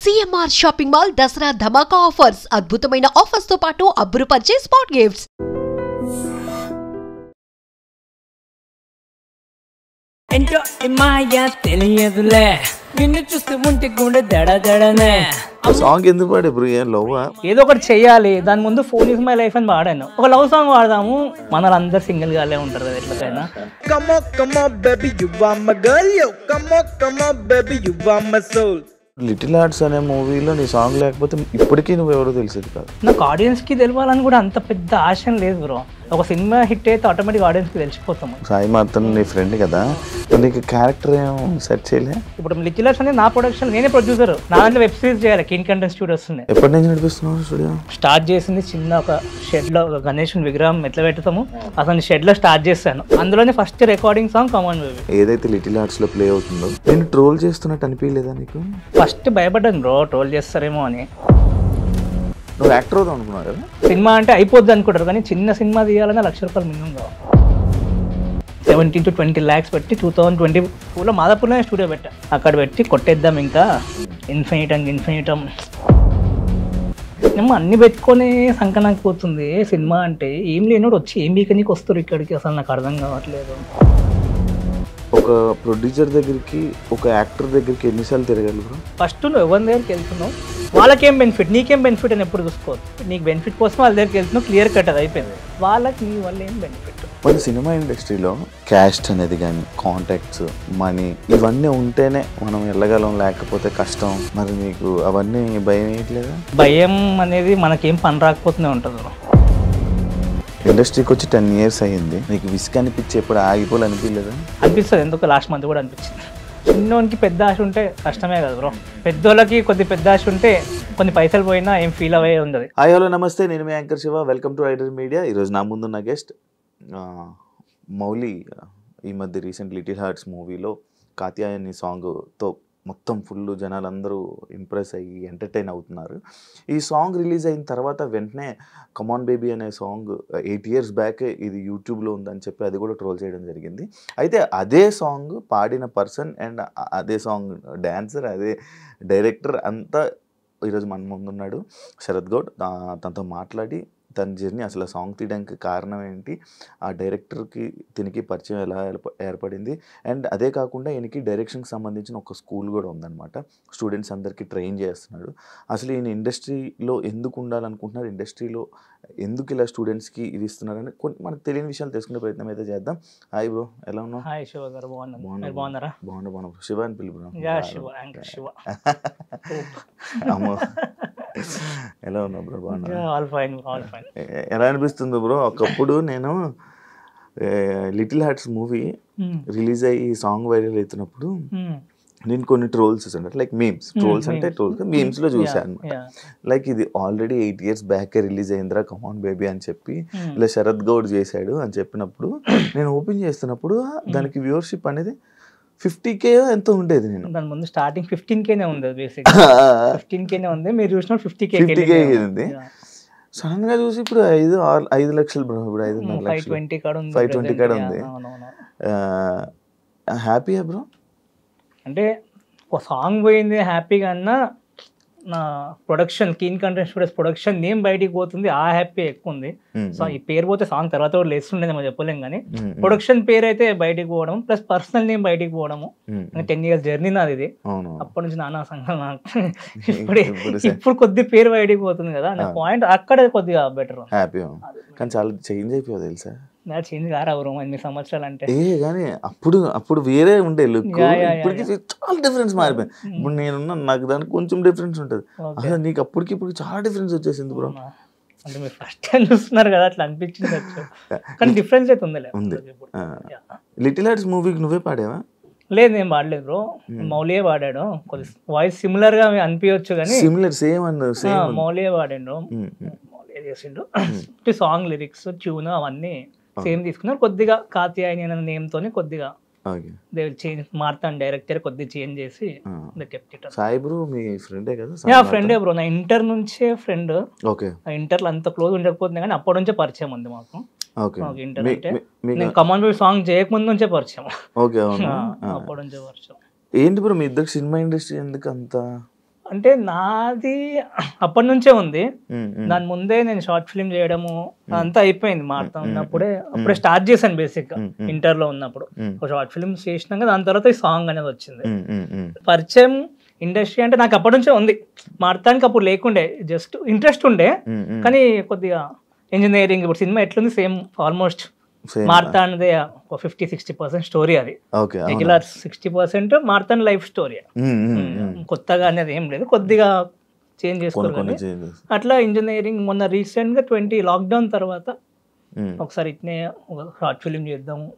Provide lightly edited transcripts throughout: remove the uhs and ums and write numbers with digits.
CMR shopping mall Dasara ధమాకా offers అద్భుతమైన offers తో పాటు అబ్బురుపరిచే స్పాట్ గిఫ్ట్స్. ఎంటో మాయా తెలియదులే నిన్ను చూస్తూ ఉంటే కూడా దడదడనే. సాంగ్ ఎందుకు పాడే బ్రో? ఏం లవ్? ఏదో ఒకటి చెయ్యాలి. దాని ముందు ఫోన్ ఇస్ మై లైఫ్ అని పాడాను. ఒక లవ్ సాంగ్ వాడదాము. మనలందరూ సింగిల్ గానే ఉంటారు కదా ఎట్లకైనా. Come on baby you are my girl yo. Come on baby you are my soul. Little hearts అనే మూవీలో నీ సాంగ్ లేకపోతే ఇప్పటికీ నువ్వెవరో తెలిసేది కాదు. నాకు ఆడియన్స్కి తెలియాలని కూడా అంత పెద్ద ఆశ లేదు బ్రో. ఒక సినిమా హిట్ అయితే ఆటోమేటిక్ ఆడియన్స్కి తెలిసిపోతాము. సాయి మాత్రం నీ ఫ్రెండ్ కదా, నీకు క్యారెక్టర్ ఏం సెట్ చేయలే? ఇప్పుడు లిటిల్ హార్ట్స్ అనేది నా ప్రొడక్షన్, నేనే ప్రొడ్యూసర్. నా దాంట్లో వెబ్ సిరీస్ చేయాలి. కిన్ కంటెంట్ స్టూడియోస్ ఉన్నాయి. ఎప్పటి నుంచి నడిపిస్తున్నావు స్టూడియో? స్టార్ట్ చేసింది చిన్న ఒక షెడ్ లో, ఒక గణేష్ విగ్రహం ఎట్లా పెడతాము అతని షెడ్ లో స్టార్ట్ చేశాను. అందులోనే first recording song come on baby. ఏదైతే లిటిల్ హార్ట్స్ లో ప్లే అవుతుందో నేను ట్రోల్ చేస్తున్నట్టు అనిపించలేదా నీకు? ఫస్ట్ భయపడ్డాను బ్రో, ట్రోల్ చేస్తారేమో అని. నువ్వు యాక్టర్ అవుతావు అనుకున్నావు కదా? సినిమా అంటే అయిపోద్ది అనుకుంటారు, కానీ చిన్న సినిమా తీయాలన్నా ₹1,00,000 మినిమం కావాలి. 17 to 20 lakhs పెట్టి 2022లో మాదాపూర్లోనే స్టూడియో పెట్టా. అక్కడ పెట్టి కొట్టేద్దాం ఇంకా ఇన్ఫినిటం ఏమో అన్ని పెట్టుకొని సంకనాకి పోతుంది. సినిమా అంటే ఏం లేనోడు వచ్చి ఏం బీకనీకి వస్తారు ఇక్కడికి, అసలు నాకు అర్థం కావట్లేదు. ఒక ప్రొడ్యూసర్ దగ్గరికి, ఒక యాక్టర్ దగ్గరికి ఎన్నిసార్లు తిరగాలి బ్రో? ఫస్ట్ నువ్వు ఎవరి దగ్గరికి వెళ్తున్నావు, వాళ్ళకేం బెనిఫిట్, నీకేం బెనిఫిట్ అని ఎప్పుడు చూసుకోవచ్చు. నీకు బెనిఫిట్ కోసం వాళ్ళ దగ్గరికి వెళ్తున్నావు, క్లియర్ కట్ అది అయిపోయింది. వాళ్ళకి నీ వల్ల ఏం బెనిఫిట్? మన సినిమా ఇండస్ట్రీలో క్యాస్ట్ అనేది కానీ, కాంటాక్ట్స్, మనీ ఇవన్నీ ఉంటేనే మనం వెళ్ళగలం, లేకపోతే కష్టం. మరి నీకు అవన్నీ భయం వేయట్లేదా? భయం అనేది మనకేం పని రాకపోతూనే ఉంటుంది. ఇండస్ట్రీకి వచ్చి 10 years అయ్యింది, నీకు విసుగు అనిపించి ఎప్పుడు ఆగిపోవాలనిపించలేదా? అనిపిస్తుంది. ఎందుకు లాస్ట్ మంత్ కూడా అనిపించింది. చిన్నోనికి పెద్ద ఆశ ఉంటే కష్టమే కదా బ్రో. పెద్దోళ్ళకి కొద్ది పెద్ద ఆశ ఉంటే కొన్ని పైసలు పోయినా ఏం ఫీల్ అయ్యే ఉండదు. హాయ్ హలో నమస్తే, నేను మీ యాంకర్ శివ. వెల్కమ్ టు ఐడర్ మీడియా. ఈరోజు నా ముందున్న గెస్ట్ మౌలి. ఈ మధ్య రీసెంట్ లిటిల్ హార్ట్స్ మూవీలో కాత్యాయని సాంగ్తో మొత్తం ఫుల్ జనాలందరూ ఇంప్రెస్ అయ్యి ఎంటర్టైన్ అవుతున్నారు. ఈ సాంగ్ రిలీజ్ అయిన తర్వాత వెంటనే కమాన్ బేబీ అనే సాంగ్ 8 years బ్యాక్ ఇది యూట్యూబ్లో ఉందని చెప్పి అది కూడా ట్రోల్ చేయడం జరిగింది. అయితే అదే సాంగ్ పాడిన పర్సన్ అండ్ అదే సాంగ్ డ్యాన్సర్, అదే డైరెక్టర్ అంతా ఈరోజు మన ముందున్నాడు, శరత్ గౌడ్. తనతో మాట్లాడి తన జర్నీ, అసలు ఆ సాంగ్ తీయడానికి కారణం ఏంటి, ఆ డైరెక్టర్కి దీనికి పరిచయం ఎలా ఏర్పడింది, అండ్ అదే కాకుండా ఈయనకి డైరెక్షన్కి సంబంధించిన ఒక స్కూల్ కూడా ఉందన్నమాట. స్టూడెంట్స్ అందరికీ ట్రైన్ చేస్తున్నాడు. అసలు ఈయన ఇండస్ట్రీలో ఎందుకు ఉండాలనుకుంటున్నారు, ఇండస్ట్రీలో ఎందుకు ఇలా స్టూడెంట్స్కి ఇది ఇస్తున్నారని కొన్ని మనకు తెలియని విషయాలు తెలుసుకునే ప్రయత్నం అయితే చేద్దాం. హాయ్ బ్రో, ఎలా ఉన్నావు? హాయ్ శివ గారు, బాగున్నారా? బాగున్నా. శివ అని పిలుపు. అమ్మో, ఎలా ఉన్నావు బ్రో? బాగున్నా. ఎలా అనిపిస్తుంది బ్రో? ఒకప్పుడు నేను లిటిల్ హార్ట్స్ మూవీ రిలీజ్ అయ్యి సాంగ్ వైరల్ అవుతున్నప్పుడు నేను కొన్ని ట్రోల్స్ చూసాను, లైక్ మీమ్స్. ట్రోల్స్ అంటే ట్రోల్స్ మీమ్స్ లో చూసాను అనమాట. లైక్ ఇది ఆల్రెడీ 8 years బ్యాక్ రిలీజ్ అయిందిరా కమాన్ బేబీ అని చెప్పి ఇలా శరత్ గౌడ్ చేశాడు అని చెప్పినప్పుడు నేను ఓపెన్ చేస్తున్నప్పుడు దానికి వ్యూవర్షిప్ అనేది 50K ఎంతో ఉండేది. నేను దాని ముందు స్టార్టింగ్ 15K ఉంది, బేసిక్ 15K ఉంది. మీరు చూసిన 50K ఉంది. సడన్ గా చూసి ఇప్పుడు 5 లక్షలు బ్రో. ఇప్పుడు 520 కాడ ఉంది. హ్యాపీయా బ్రో? అంటే ఒక సాంగ్ పోయింది హ్యాపీగా అన్నా, నా production kin content studios production name బయటికి పోతుంది, ఆ హ్యాపీ ఎక్కువ ఉంది. సో ఈ పేరు పోతే సాంగ్ తర్వాత కూడా లేస్తుండేది మనం చెప్పలేం, కానీ ప్రొడక్షన్ పేరు అయితే బయటికి పోవడం ప్లస్ పర్సనల్ నేమ్ బయటికి పోవడము. 10 years జర్నీ నాది ఇది. అప్పటి నుంచి నానా సంఘం నాకు ఇప్పుడు కొద్ది పేరు బయటికి పోతుంది కదా నా పాయింట్, అక్కడ కొద్దిగా బెటర్ హ్యాపీ. కానీ చాలా చేంజ్ అయిపోయా తెలుసా? చేంజ్ కారావు 8 సంవత్సరాలు అంటే. కానీ అప్పుడు వేరే ఉండే లుక్, ఇప్పటికి చాలా డిఫరెన్స్ మారిపోయింది. ఇప్పుడు నేనున్నా, నాకు దానికి కొంచెం డిఫరెన్స్ ఉంటుంది. అసలు నీకు అప్పటికి ఇప్పుడు చాలా డిఫరెన్స్ వచ్చేసింది బ్రో. అంటే మీరు ఫస్ట్ టైం చూస్తున్నారు కదా, అట్లా అనిపించింది. కానీ డిఫరెన్స్ అయితే ఉంది. లిటిల్ హార్ట్స్ మూవీకి నువ్వే పాడావా? లేదు, నేను పాడలేదు బ్రో, మౌలియే పాడాడు. కొద్ది వాయిస్ సిమిలర్ గా అనిపించచ్చు కానీ మౌలియే పాడాడు, మౌలియే చేసిండు. సాంగ్ లిరిక్స్, ట్యూన్ అవన్నీ సేమ్ తీసుకున్నారు. కొద్దిగా కాత్యాయని అనే నేమ్ తోని కొద్దిగా చేంజ్ మారుతాను, డైరెక్టర్ కొద్దిగా చేంజ్ చేసి. సాయి బ్రో మీ ఫ్రెండే కదా? ఫ్రెండే బ్రో, నా ఇంటర్ నుంచే ఫ్రెండ్. ఇంటర్ లో అంత క్లోజ్ ఉండకపోతుంది కానీ అప్పటి నుంచే పరిచయం ఉంది మాకు. ఇంటర్ అంటే నేను కమాన్ బేబీ సాంగ్ చేయకముందు నుంచే పరిచయం. అప్పటి నుంచే పరిచయం. ఏంటి బ్రో మీ ఇద్దరు సినిమా ఇండస్ట్రీ ఎందుకు అంత? అంటే నాది అప్పటి నుంచే ఉంది. దాని ముందే నేను షార్ట్ ఫిల్మ్ చేయడము అంతా అయిపోయింది. మారుతా ఉన్నప్పుడే అప్పుడే స్టార్ట్ చేశాను బేసిక్ గా ఇంటర్లో ఉన్నప్పుడు. ఒక షార్ట్ ఫిల్మ్స్ చేసినాక దాని తర్వాత ఈ సాంగ్ అనేది వచ్చింది. పరిచయం ఇండస్ట్రీ అంటే నాకు అప్పటి నుంచే ఉంది. మారుతానికి అప్పుడు లేకుండే, జస్ట్ ఇంట్రెస్ట్ ఉండే. కానీ కొద్దిగా ఇంజనీరింగ్ ఇప్పుడు సినిమా ఎట్లుంది సేమ్ ఆల్మోస్ట్ మార్తాన్ ఒక 50-60% స్టోరీ. అది రెగ్యులర్ 60% మార్తాన్ లైఫ్ స్టోరీ. కొత్తగా అనేది ఏం లేదు, కొద్దిగా చేంజ్ చేసుకోవాలి. అట్లా ఇంజనీరింగ్ మొన్న రీసెంట్ గా 20 లాక్డౌన్ తర్వాత ఒకసారి ఇట్నే ఒక షార్ట్ ఫిల్మ్ చేద్దాము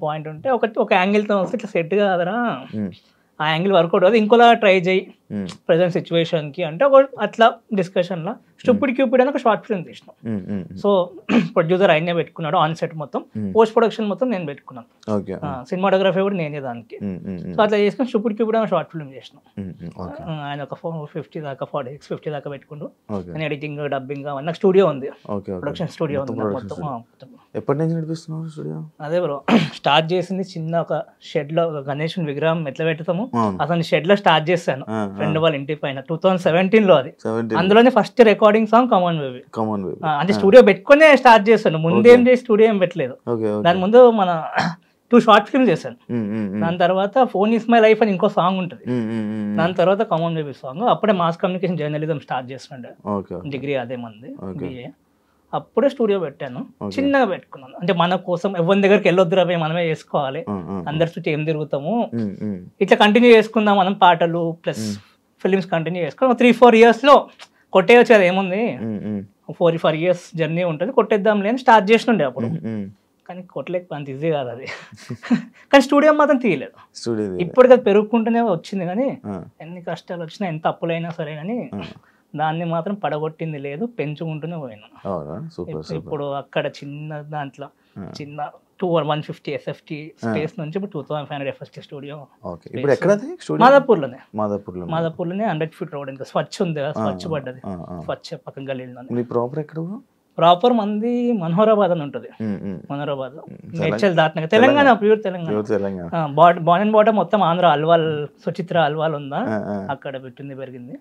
పాయింట్ ఉంటే ఒక యాంగిల్ తో వస్తే ఇట్లా సెట్ కాదరా, ఆ యాంగిల్ వర్కౌట్ అవుతుంది, ఇంకోలా ట్రై చేయి ప్రజెంట్ సిచ్యువేషన్ కి అంటే అట్లా డిస్కషన్ లా స్టూపిడ్ క్యూపిడ్ అని ఒక షార్ట్ ఫిల్మ్ తీసినాం. సో ప్రొడ్యూసర్ ఆయనే పెట్టుకున్నాడు, ఆన్ సెట్ మొత్తం, పోస్ట్ ప్రొడక్షన్ మొత్తం నేను పెట్టుకున్నాను, సినిమాటోగ్రఫీ కూడా నేనే దానికి. సో అట్లా చేసుకుని స్టూపిడ్ క్యూపిడ్ అని షార్ట్ ఫిల్మ్ చేసినాం. ఆయన ఒక 50 దాకా 46-50 దాకా పెట్టుకుంటూ నేను ఎడిటింగ్ డబ్బింగ్ అవన్నీ స్టూడియో ఉంది, ప్రొడక్షన్ స్టూడియో ఉంది మొత్తం. ఎప్పటి నుంచి నడిపిస్తున్నావు స్టూడియో? అదే బ్రో, స్టార్ట్ చేసింది చిన్న ఒక షెడ్ లో, ఒక గణేష్ విగ్రహం ఎట్లా పెడతాము అతని షెడ్ లో స్టార్ట్ చేశాను ఫ్రెండ్ వాళ్ళ ఇంటి పైన 2017 లో. అది అందులోనే first recording song common baby. అంటే స్టూడియో పెట్టుకునే స్టార్ట్ చేశాను, ముందేం చేసి స్టూడియో ఏం పెట్టలేదు. దాని ముందు మన 2 షార్ట్ ఫిల్మ్ చేశాను. దాని తర్వాత ఫోన్ ఇస్ మై లైఫ్ అని ఇంకో సాంగ్ ఉంటుంది, దాని తర్వాత కామన్ బేబీ సాంగ్. అప్పుడే మాస్ కమ్యూనికేషన్ జర్నలిజం స్టార్ట్ చేస్తుండే, డిగ్రీ అదే మంది బిఏ. అప్పుడే స్టూడియో పెట్టాను, చిన్నగా పెట్టుకున్నాను. అంటే మన కోసం ఎవరి దగ్గరికి వెళ్ళొద్దు రవి, మనమే చేసుకోవాలి, అందరి చుట్టూ ఏం తిరుగుతాము, ఇట్లా కంటిన్యూ చేసుకుందాం మనం, పాటలు ప్లస్ ఫిలిమ్స్ కంటిన్యూ చేసుకున్నాం. 3-4 years లో కొట్టేయచ్చు, అది ఏముంది, 4 years జర్నీ ఉంటుంది, కొట్టేద్దాం లేని స్టార్ట్ చేసినుండే అప్పుడు. కానీ కొట్టలేక అంత ఈజీ కాదు అది. కానీ స్టూడియో మాత్రం తీయలేదు, ఇప్పటికి అది పెరుగుకుంటూనే వచ్చింది. కానీ ఎన్ని కష్టాలు వచ్చినా, ఎంత అప్పులైనా సరే కానీ దాన్ని మాత్రం పడగొట్టింది లేదు, పెంచుకుంటూనే పోయినా. ఇప్పుడు అక్కడ చిన్న దాంట్లో చిన్న 150 SFT స్పేస్ నుంచి ఇప్పుడు 2500 FST స్టూడియో. మాదాపూర్లోనే 100 feet రోడ్, ఇంకా స్వచ్ఛ ఉంది కదా, స్వచ్ఛ పడ్డది, స్వచ్ఛ పక్కన గలీలో. ప్రాపర్ మంది మనోహరాబాద్ అని ఉంటుంది, మనోహరాబాద్ మేడ్చల్ దాటినాక తెలంగాణ, ప్యూర్ తెలంగాణ. బాన్ అండ్ బాటమ్ మొత్తం ఆంధ్ర, అల్వాల్ సుచిత్ర అల్వాల్ ఉందా, అక్కడ పెట్టింది పెరిగింది.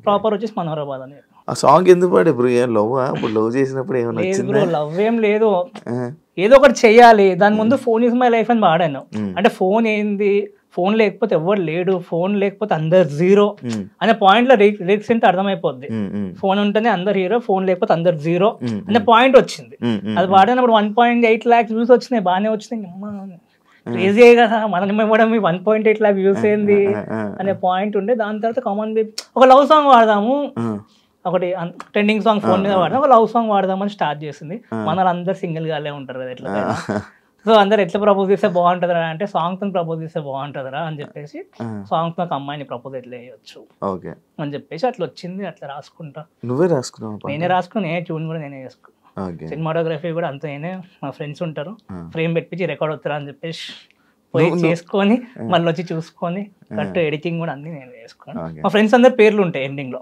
ప్రాపర్ వచ్చేసి మనోహరాబాద్ అని. ఆ సాంగ్ ఎందుకు పాడే బ్రో? లవ్ చేసినప్పుడు ఏమన్నా లవ్ ఏం లేదు, ఏదో ఒకటి చెయ్యాలి. దాని ముందు ఫోన్ ఇస్ మై లైఫ్ అని పాడాను. అంటే ఫోన్ ఏంది, ఫోన్ లేకపోతే ఎవరు లేడు, ఫోన్ లేకపోతే అందరు జీరో అనే పాయింట్ లో లిరిక్స్ అంటే అర్థమైపోద్ది. ఫోన్ ఉంటేనే అందరు హీరో, ఫోన్ లేకపోతే అందరు జీరో అనే పాయింట్ వచ్చింది. అది వాడినప్పుడు 1.8 lakhs వ్యూస్ వచ్చినాయి, బాగానే వచ్చినాయి. క్రేజీ కదా, మనం ఇవ్వడం 1.8 lakh వ్యూస్ ఏంది అనే పాయింట్ ఉండే. దాని తర్వాత కామన్ బేబీ ఒక లవ్ సాంగ్ వాడదాము, ఒకటి ట్రెండింగ్ సాంగ్ ఫోన్ మీద వాడదాం, ఒక లవ్ సాంగ్ వాడదామని స్టార్ట్ చేసింది. మన అందరు సింగిల్ గానే ఉంటారు కదా ఎట్లా. సో అందరు ఎట్లా ప్రపోజ్ చేస్తే బాగుంటుందా అంటే, సాంగ్ తో ప్రపోజ్ చేస్తే బాగుంటుందా అని చెప్పేసి, సాంగ్ తో ఒక అమ్మాయిని ప్రపోజ్ ఎట్లా చేయొచ్చు అని చెప్పేసి అట్లా వచ్చింది. అట్లా రాసుకుంటా. నువ్వే రాసుకున్నావు? నేనే రాసుకున్నాను, నేనే ట్యూన్ కూడా నేనే చేసుకున్నాను. సినిమాటోగ్రఫీ కూడా అంతా నేనే, మా ఫ్రెండ్స్ ఉంటారు, ఫ్రేమ్ పెట్టించి రికార్డ్ అవుతారా అని చెప్పేసి పోయి చేసుకొని మళ్ళీ వచ్చి చూసుకొని కరెక్ట్ ఎడిటింగ్ కూడా అన్ని నేను చేసుకున్నాను. మా ఫ్రెండ్స్ అందరు పేర్లు ఉంటాయి ఎండింగ్ లో,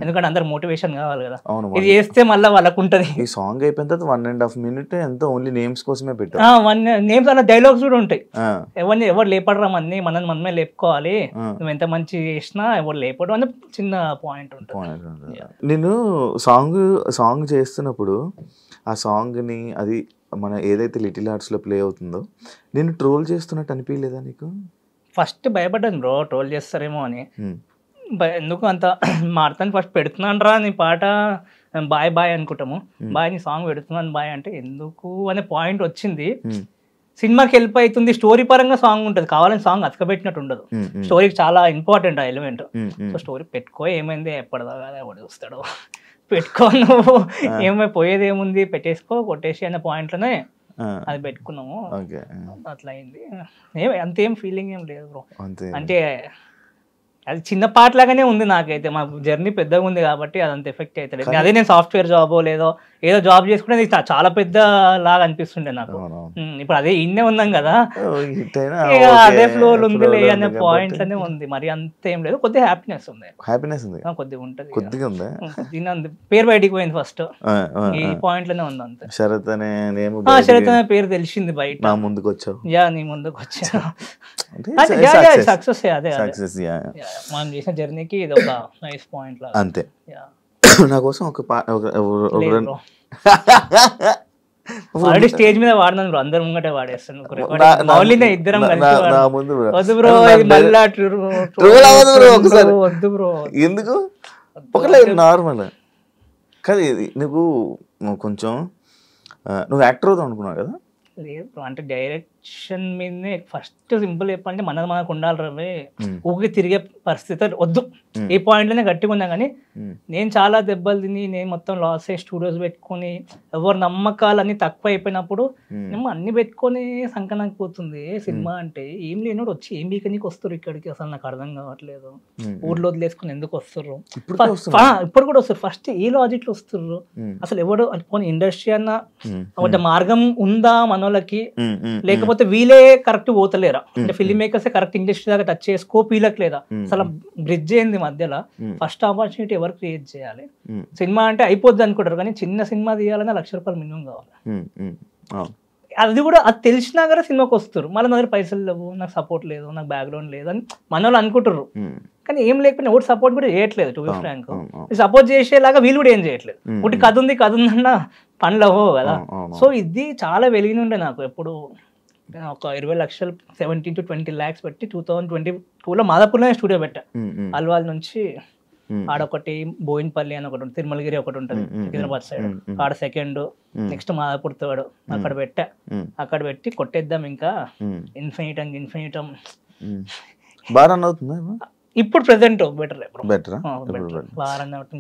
ఎందుకంటే అందరు మోటివేషన్ కావాలి కదా, ఇది చేస్తే మళ్ళీ వాళ్ళకు ఉంటది. ఈ సాంగ్ అయిపోయిన తర్వాత 1.5 minutes ఎంతో ఓన్లీ నేమ్స్ కోసమే పెట్టారు. నేమ్స్ అన్న డైలాగ్స్ కూడా ఉంటాయి. ఎవరు లేపడరా మన్ని, మనం మనమే లేపుకోవాలి, నువ్వు ఎంత మంచి చేసినా ఎవరు లేపడం అని చిన్న పాయింట్ ఉంటుంది. నేను సాంగ్ చేస్తున్నప్పుడు ఆ సాంగ్ ని, అది మన ఏదైతే లిటిల్ హార్ట్స్ లో ప్లే అవుతుందో, నేను ట్రోల్ చేస్తున్నట్టు అనిపించలేదా నీకు? ఫస్ట్ భయపడ్డాను బ్రో, ట్రోల్ చేస్తారేమో అని. ఎందుకు అంత మారుతాను, ఫస్ట్ పెడుతున్నాను రా నీ పాట, బాయ్ బాయ్ అనుకుంటాము, బాయ్ నీ సాంగ్ పెడుతున్నాను బాయ్ అంటే ఎందుకు అనే పాయింట్ వచ్చింది. సినిమాకి హెల్ప్ అవుతుంది, స్టోరీ పరంగా సాంగ్ ఉంటుంది, కావాలని సాంగ్ అతకబెట్టినట్టు ఉండదు, స్టోరీకి చాలా ఇంపార్టెంట్ ఆ ఎలిమెంట్. సో స్టోరీ పెట్టుకో, ఏమైంది ఎప్పటిదాకా ఎవడు చూస్తాడు, పెట్టుకో, నువ్వు ఏమైపోయేది ఏముంది, పెట్టేసుకో కొట్టేసి అనే పాయింట్లోనే అది పెట్టుకున్నాము. అట్లా అయింది, అంతేం ఫీలింగ్ ఏం లేదు బ్రో. అంటే అది చిన్న పార్ట్ లాగానే ఉంది నాకైతే, మా జర్నీ పెద్దగా ఉంది కాబట్టి అదంత ఎఫెక్ట్ అవుతుంది. అదే నేను సాఫ్ట్వేర్ జాబో ఏదో జాబ్ చేసుకునేది చాలా పెద్ద లాగా అనిపిస్తుండే నాకు. ఇప్పుడు అదే ఇన్నే ఉన్నాం కదా, అదే ఫ్లో ఉంది లే అనే పాయింట్ అనే ఉంది, మరి అంత ఏం లేదు, కొద్దిగా హ్యాపీనెస్ ఉంది, కొద్దిగా ఉంటది, పేరు బయటికి పోయింది ఫస్ట్, ఈ పాయింట్ లోనే ఉంది అంతే. శరత్ అనే పేరు తెలిసింది బయట, ముందుకు వచ్చావు. యా నీ ముందుకు వచ్చా, సక్సెస్. అదే మనం చేసిన జర్నీకి ఇది ఒక నైస్ పాయింట్ లాగా. అంతే. నా కోసం ఒక ఆల్రెడీ స్టేజ్ మీద వాడినాను బ్రో, అందరు ముంగటే వాడేస్తాను. మౌలినే ఇద్దరం వద్దు బ్రో, మళ్ళా వద్దు బ్రో. ఎందుకు ఒకలేదు నార్మల్ కాదు. నువ్వు కొంచెం నువ్వు యాక్టర్ అవుతావు అనుకున్నావు కదా? లేదు బ్రో, అంటే డైరెక్షన్ మీదనే ఫస్ట్ సింపుల్ చెప్పాలంటే మనకు ఉండాలి రవి. ఊరికి తిరిగే పరిస్థితి వద్దు. ఈ పాయింట్లోనే గట్టిగా ఉన్నా కానీ నేను చాలా దెబ్బలు తిని నేను మొత్తం లాస్ అయ్యి స్టూడియోస్ పెట్టుకొని ఎవరు నమ్మకాలన్నీ తక్కువ అయిపోయినప్పుడు మేము అన్ని పెట్టుకొని సంకనానికి పోతుంది సినిమా అంటే. ఏం లేనోడు వచ్చి ఏం బీకనీకి వస్తారు ఇక్కడికి, అసలు నాకు అర్థం కావట్లేదు. ఊర్లో వదిలేసుకుని ఎందుకు వస్తారు? ఇప్పుడు కూడా వస్తారు. ఫస్ట్ ఏ లాజిక్ లో వస్తారు అసలు? ఎవడు పోనీ ఇండస్ట్రీ అన్న ఒక మార్గం ఉందా మనోళ్ళకి, లేకపోతే వీళ్ళే కరెక్ట్ పోతలేరా? అంటే ఫిల్మ్ మేకర్స్ కరెక్ట్ ఇండస్ట్రీ దాకా టచ్ చేసే స్కోప్ వీళ్ళకి లేదా? అసలు బ్రిడ్జ్ ఏంది మధ్యలో? ఫస్ట్ ఆపర్చునిటీ ఎవరు క్రియేట్ చేయాలి? సినిమా అంటే అయిపోద్ది అనుకుంటారు కానీ చిన్న సినిమా తీయాలన్నా ₹1,00,000 మినిమం కావాలి. అది కూడా అది తెలిసినా కదా సినిమాకి వస్తారు. మళ్ళీ నా దగ్గర పైసలు లేవు, నాకు సపోర్ట్ లేదు, నాకు బ్యాక్గ్రౌండ్ లేదు అని మన వాళ్ళు అనుకుంటారు. కానీ ఏం లేకపోయినా ఎవరు సపోర్ట్ కూడా చేయట్లేదు. టు బి ఫ్రాంక్, సపోర్ట్ చేసేలాగా వీళ్ళు కూడా ఏం చేయట్లేదు. ఒకటి కథ ఉందన్న పనులు అవ్వవు కదా. సో ఇది చాలా వెలిగినుండే నాకు. ఎప్పుడు ఒక 20 లక్షలు 17 to 20 lakhs పెట్టి 2022లో మాదాపూర్లోనే స్టూడియో పెట్టా. అల్వాల్ నుంచి ఆడొకటి బోయిన్పల్లి అని ఒకటి ఉంటుంది, తిరుమలగిరి ఒకటి ఉంటుంది హైదరాబాద్ సైడ్, ఆడ సెకండ్, నెక్స్ట్ మాదాపూర్ థర్డ్. అక్కడ పెట్టా. అక్కడ పెట్టి కొట్టేద్దాం ఇంకా ఇన్ఫినిటం బాగా రన్ అవుతుంది ఇప్పుడు ప్రెసెంట్ బెటర్. బెటర్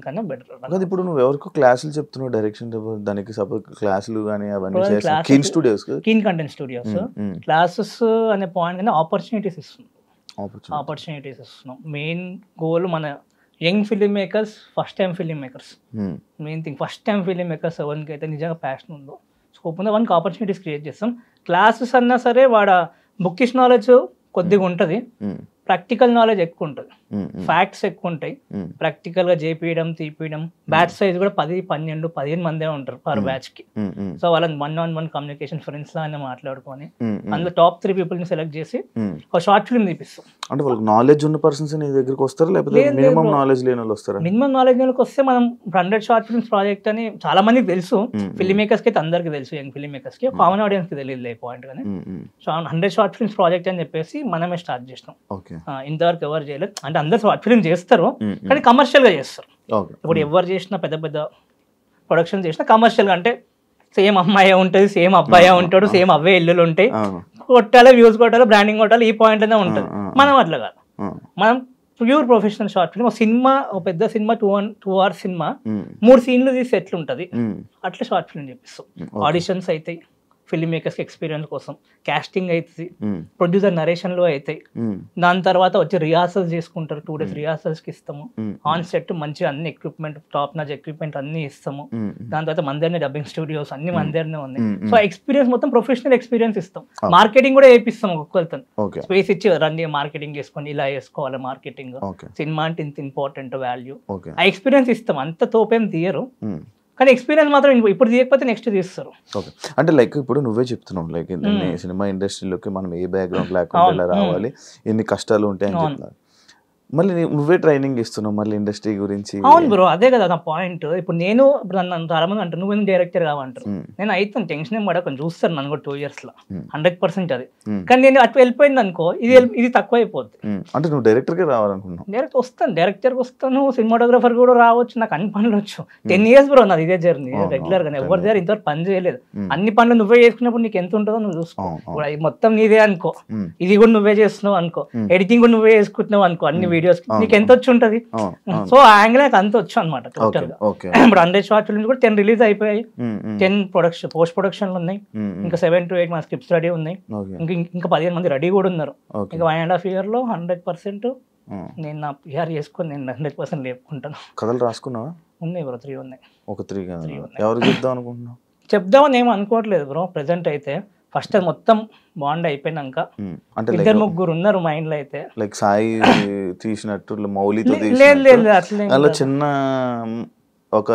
కన్నా బెటర్. ఇప్పుడు నువ్వు ఎవరికో క్లాసులు చెప్తున్నావు డైరెక్షన్, దానికి సపోజ్ క్లాసులు కానీ అవన్నీ keen studios, keen content studios classes అనే పాయింట్ కానీ ఆపర్చునిటీస్ ఇస్తున్నాం. మెయిన్ గోల్ మన young film makers, first time film makers. Main thing first time film makers ఎవరికైతే నిజంగా ప్యాషన్ ఉందో, స్కోప్ ఉందో వాళ్ళకి ఆపర్చునిటీస్ క్రియేట్ చేస్తాం. క్లాసెస్ అన్నా సరే వాడ బుక్కిష్ నాలెడ్జ్ కొద్దిగా ఉంటుంది, ప్రాక్టికల్ నాలెడ్జ్ ఎక్కువ ఉంటుంది, ఫ్యాక్ట్స్ ఎక్కువ ఉంటాయి. ప్రాక్టికల్ గా చేపియడం తీపియడం. బ్యాచ్ సైజ్ కూడా 10, 12, 15 మందే ఉంటారు పర్ బ్యాచ్ కి. సో వాళ్ళని 1-on-1 కమ్యూనికేషన్ ఫ్రెండ్స్ లానే మాట్లాడుకొని అందులో టాప్ 3 people ని సెలెక్ట్ చేసి ఒక షార్ట్ ఫిల్మ్ తీపిస్తాం. అంటే వాళ్ళకి నాలెడ్జ్ ఉన్న పర్సన్స్ నీ దగ్గరికి వస్తారా, లేకపోతే మినిమం నాలెడ్జ్ లేని వాళ్ళు వస్తారా? మినిమం నాలెడ్జ్ లేని వస్తే మనం 100 షార్ట్ ఫిల్మ్స్ ప్రాజెక్ట్ అని చాలా మందికి తెలుసు. ఫిల్మ్ మేకర్స్ కి అయితే అందరికి తెలుసు, యంగ్ ఫిల్మ్ మేకర్స్ కి. కామన్ ఆడియన్స్ కి తెలియదు ఏ పాయింట్ కానీ. సో 100 షార్ట్ ఫిల్మ్స్ ప్రాజెక్ట్ అని చెప్పేసి మనమే స్టార్ట్ చేసినాం. ఇంతవరకు ఎవరు చేయలేదు. అంటే అందరు షార్ట్ ఫిల్మ్ చేస్తారు కానీ కమర్షియల్ గా చేస్తారు. ఇప్పుడు ఎవరు చేసినా పెద్ద పెద్ద ప్రొడక్షన్ చేసినా కమర్షియల్ గా, అంటే సేమ్ అమ్మాయి ఉంటుంది, సేమ్ అబ్బాయి ఉంటాడు, సేమ్ అవే ఇల్లులు ఉంటాయి, కొట్టాలి వ్యూస్ కొట్టాలి, బ్రాండింగ్ కొట్టాలి, ఈ పాయింట్ అనే ఉంటుంది. మనం అట్లా కాదు, మనం pure professional short film. Cinema పెద్ద సినిమా 2 hours సినిమా 3 సీన్లు తీసి ఎట్లుంటది అట్లా షార్ట్ ఫిల్మ్ చేపిస్తాం. ఆడిషన్స్ అయితే ఫిల్మ్ మేకర్స్ ఎక్స్పీరియన్స్ కోసం, కాస్టింగ్ అవుతుంది, ప్రొడ్యూసర్ నరేషన్ లో అవుతాయి. దాని తర్వాత వచ్చి రిహార్సల్స్ చేసుకుంటారు. 2 days రిహార్సల్స్ కి ఇస్తాము. ఆన్ సెట్ మంచి అన్ని ఎక్విప్మెంట్, టాప్ నాచ్ ఎక్విప్మెంట్ అన్ని ఇస్తాము. దాని తర్వాత మందరినే డబ్బింగ్ స్టూడియోస్ అన్ని మందరినే ఉన్నాయి. సో ఎక్స్పీరియన్స్ మొత్తం ప్రొఫెషనల్ ఎక్స్పీరియన్స్ ఇస్తాం. మార్కెటింగ్ కూడా వేపిస్తాం. ఒక్కొక్కరితో స్పేస్ ఇచ్చి రండి మార్కెటింగ్ చేసుకొని ఇలా చేసుకోవాలి మార్కెటింగ్. సినిమా అంటే ఇంత ఇంపార్టెంట్ వాల్యూ, ఆ ఎక్స్పీరియన్స్ ఇస్తాం. అంత తోపేం తీయరు కానీ ఎక్స్పీరియన్స్ మాత్రం ఇప్పుడు తీయకపోతే నెక్స్ట్ తీస్తారు. ఓకే, అంటే లైక్ ఇప్పుడు నువ్వే చెప్తున్నావు లైక్ సినిమా ఇండస్ట్రీలోకి మనం ఏ బ్యాక్గ్రౌండ్ లేకుండా ఇలా రావాలి, ఎన్ని కష్టాలు ఉంటాయని చెప్తున్నారు. మళ్ళీ నువ్వే ట్రైనింగ్ ఇస్తున్నావు మళ్ళీ ఇండస్ట్రీ గురించి. అవును బ్రో, అదే కదా నా పాయింట్. ఇప్పుడు నేను నన్ను చాలా మంది అంటారు నువ్వు డైరెక్టర్ కావంటారు. నేను అయితే టెన్షన్ ఏం పడకుండా చూస్తాను నన్ను కూడా 2 years లో 100% అది. కానీ నేను అటు వెళ్ళిపోయింది అనుకో ఇది తక్కువ అయిపోద్ది. అంటే నువ్వు డైరెక్టర్కే రావాలనుకున్నావు? డైరెక్ట్ వస్తాను, డైరెక్టర్కి వస్తాను, సినిమాటోగ్రఫర్ కూడా రావచ్చు, నాకు అన్ని పనులు వచ్చు. 10 years బ్రో నాది ఇదే జర్నీ రెగ్యులర్ గా. ఎవరి దగ్గర ఇంతవరకు పని చేయలేదు. అన్ని పనులు నువ్వే చేసుకున్నప్పుడు నీకు ఎంత ఉంటుందో నువ్వు చూసుకో. మొత్తం నీదే అనుకో, ఇది కూడా నువ్వే చేస్తున్నావు అనుకో, ఎడిటింగ్ కూడా నువ్వే చేసుకుంటున్నావు అనుకో, అన్ని వీడియోస్ నీకు ఎంత వచ్చి ఉంటది. సో ఆ యాంగిల్ నాకు అంత వచ్చు అనమాట టోటల్ గా. ఇప్పుడు 100 షార్ట్ ఫిల్మ్స్ కూడా 10 రిలీజ్ అయిపోయాయి, 10 ప్రొడక్షన్ పోస్ట్ ప్రొడక్షన్లు ఉన్నాయి, ఇంకా 7 to 8 మన స్క్రిప్ట్స్ రెడీ ఉన్నాయి, ఇంకా 15 మంది రెడీ కూడా ఉన్నారు. ఇంకా 1.5 year లో 100% నేను నా PR చేసుకొని నేను 100% లేపుకుంటాను. కథలు రాసుకున్నావా? ఉన్నాయి బ్రో, 3 ఉన్నాయి. ఒక 3 ఎవరు చెప్దాం అనుకుంటున్నావు? చెప్దామని ఏం అనుకోవట్లేదు బ్రో ప్రెసెంట్ అయితే. ఫస్ట్ అది మొత్తం బాండ్ అయిపోయినాక 2-3 ఉన్నారు మైండ్ లో అయితే. లైక్ సాయి తీసినట్టు మౌలితో అలా చిన్న ఒక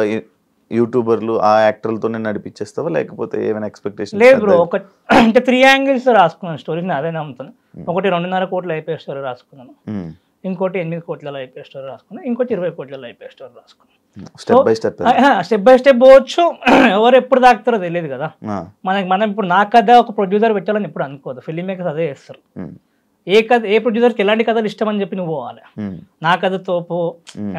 యూట్యూబర్లు ఆ యాక్టర్లతోనే నడిపించేస్తావా లేకపోతే ఏమైనా ఎక్స్పెక్టేషన్? లేదు బ్రో, ఒక అంటే 3 angles రాసుకున్నాను స్టోరీ. అదే నమ్ముతాను. ఒకటి 2.5 కోట్లు అయిపోయే స్టోరీ రాసుకున్నాను. ఇంకోటి 8 కోట్లలో అయిపోయే స్టోరీ రాసుకున్నా, ఇంకోటి 20 కోట్లలో అయిపోయే స్టోరీ రాసుకున్నా. Step by step step by step పోవచ్చు. ఎవరు ఎప్పుడు దాకుతారో తెలియదు కదా. మనం ఇప్పుడు నా కథ ఒక ప్రొడ్యూసర్ పెట్టాలని ఎప్పుడు అనుకోదు. ఫిల్మ్ మేకర్స్ అదే చేస్తారు. ఏ ప్రొడ్యూసర్కి ఎలాంటి కథలు ఇష్టం అని చెప్పి నువ్వు పోవాలి. నా కథ తోపు,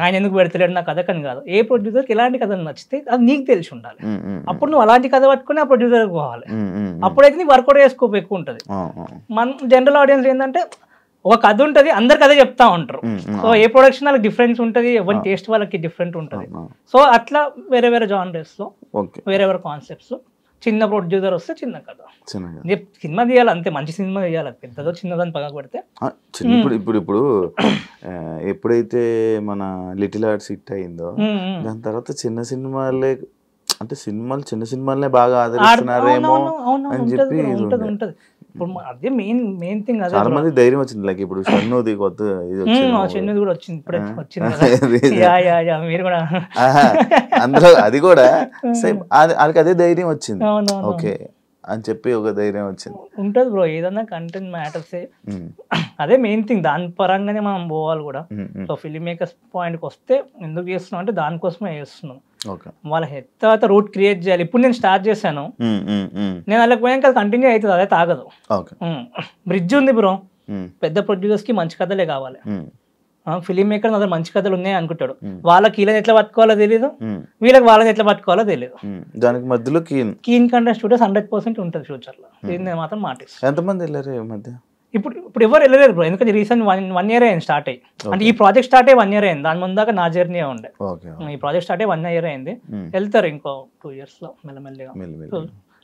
ఆయన ఎందుకు పెడతలేడు నా కథ కని కాదు. ఏ ప్రొడ్యూసర్కి ఎలాంటి కథలు నచ్చితే అది నీకు తెలిసి ఉండాలి. అప్పుడు నువ్వు అలాంటి కథ పట్టుకుని ఆ ప్రొడ్యూసర్కి పోవాలి. అప్పుడైతే నీకు వర్కౌట్ చేసుకోపు ఎక్కువ ఉంటుంది. మన జనరల్ ఆడియన్స్ ఏంటంటే ఒక కథ ఉంటుంది, అందరికి అదే చెప్తా ఉంటారు. సో ఏ ప్రొడక్షన్ వాళ్ళకి డిఫరెన్స్ ఉంటుంది, ఎవరి టేస్ట్ వాళ్ళకి డిఫరెంట్ ఉంటుంది. సో అట్లా వేరే వేరే జానర్స్లో వేరే వేరే కాన్సెప్ట్స్. చిన్న ప్రొడ్యూసర్ వస్తే చిన్న కథ, సినిమా తీయాలి అంతే, మంచి సినిమా తీయాలి. పెద్దదో చిన్నదని పక్కకు పెడితే ఇప్పుడు ఎప్పుడైతే మన లిటిల్ హార్ట్స్ హిట్ అయిందో దాని తర్వాత చిన్న సినిమాలే, అంటే చిన్న సినిమాలనే బాగా ఆదరిస్తున్నారేమో అని చెప్పి ఉంటది. ఇప్పుడు అదే మెయిన్ థింగ్. అదే చాలా మంది ధైర్యం వచ్చింది. లైక్ ఇప్పుడు షన్నుది కొత్త షన్నుది కూడా వచ్చింది, ఇప్పుడే వచ్చింది. మీరు కూడా అందులో అది కూడా వాళ్ళకి అదే ధైర్యం వచ్చింది. ఓకే అని చెప్పి ఒక ధైర్యం వచ్చింది. ఉంటది బ్రో, ఏదన్నా కంటెంట్ మ్యాటర్స్. అదే మెయిన్ థింగ్, దాని పరంగానే మనం పోవాలి కూడా. సో ఫిల్మ్ మేకర్స్ పాయింట్కి వస్తే ఎందుకు చేస్తున్నాం అంటే దానికోసమే చేస్తున్నాం. వాళ్ళ తర్వాత రూట్ క్రియేట్ చేయాలి. ఇప్పుడు నేను స్టార్ట్ చేశాను, నేను అలా పోయాక అది కంటిన్యూ అవుతుంది, అదే తాగదు. బ్రిడ్జ్ ఉంది బ్రో. పెద్ద ప్రొడ్యూసర్స్ కి మంచి కథలే కావాలి. ఫిలిం మేకర్ అదే మంచి కథలు ఉన్నాయి అనుకుంటాడు. వాళ్ళకి వీళ్ళని ఎట్లా పట్టుకోవాలో తెలియదు, వీళ్ళకి వాళ్ళని ఎట్లా పట్టుకోవాలో తెలియదు. దానికి మధ్యలో కీన్ కంటెంట్ స్టూడియోస్ 100% ఉంటుంది ఫ్యూచర్ లో. దీన్ని మాత్రం మాటిస్తాను. ఎంతమంది వెళ్ళారు ఈ మధ్య? ఇప్పుడు ఎవరు వెళ్ళలేరు బ్రో, ఎందుకంటే రీసెంట్ 1 year అయింది స్టార్ట్ అయ్యి. అంటే ఈ ప్రాజెక్ట్ స్టార్ట్ అయ్యి 1 year అయింది. దాని ముందాక నా జర్నీ ఉండే. ఈ ప్రాజెక్ట్ స్టార్ట్ అయ్యి 1 year అయింది. వెళ్తారు ఇంకో 2 years లో మెల్లమెల్లిగా.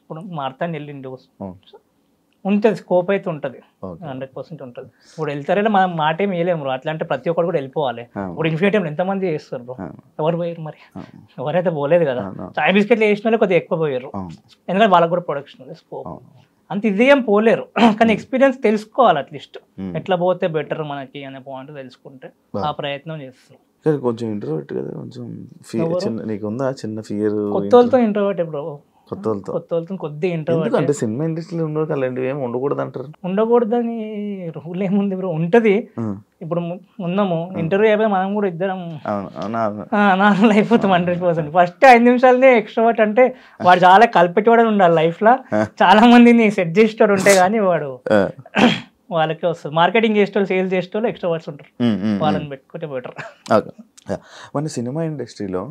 ఇప్పుడు మార్తాన్ని వెళ్ళిండు ఉంటుంది, స్కోప్ అయితే ఉంటుంది, 100% ఉంటుంది. ఇప్పుడు వెళ్తారేలా మనం మాట ఏమి వేయలేము బ్రో. అట్లా అంటే ప్రతి ఒక్కరు కూడా వెళ్ళిపోవాలి. ఇప్పుడు ఇన్ఫినిటీ ఎంతమంది చేస్తారు బ్రో, ఎవరు పోయారు మరి? ఎవరైతే పోలేదు కదా. చాయ్ బిస్కెట్లు వేసిన వాళ్ళు కొద్దిగా ఎక్కువ పోయారు, ఎందుకంటే వాళ్ళకి కూడా ప్రొడక్షన్ ఉంది, స్కోప్. అంత ఇది ఏం పోలేరు, కానీ ఎక్స్పీరియన్స్ తెలుసుకోవాలి. అట్లీస్ట్ ఎట్లా పోతే బెటర్ మనకి అనే పాయింట్ తెలుసుకుంటే ఆ ప్రయత్నం చేస్తాం. కొంచెం ఇంట్రోవర్ట్ కదా, కొంచెం నీకు ఉందా చిన్న ఫియర్? కొత్త వాళ్ళతో ఇంట్రోవర్ట్ బ్రో, కొత్త వాళ్ళతో కొద్దిగా ఇంట్రోవర్ట్. అంటే సినిమా ఇండస్ట్రీలో ఉండవు అలాంటివి ఏమి ఉండకూడదు అంటారు. ఉండకూడదని రూల్ ఏముంది బ్రో, ఉంటది. ఇప్పుడు ఉన్నాము, ఇంటర్వ్యూ అయిపోయి మనం కూడా ఇద్దరం నార్మల్ అయిపోతాం 100%. ఫస్ట్ 5 నిమిషాలనే ఎక్స్ట్రోవర్ట్ అంటే వాడు చాలా కలిపెట్టేవాడు ఉండాలి లైఫ్ లో. చాలా మందిని సెట్ చేసేవాడు ఉంటే గానీ వాడు వాళ్ళకే వస్తుంది. మార్కెటింగ్ చేసేవాళ్ళు, సేల్స్ చేసేవాళ్ళు ఎక్స్ట్రోవర్ట్స్ ఉంటారు, వాళ్ళని పెట్టుకుంటే బెటర్. మన సినిమా ఇండస్ట్రీలో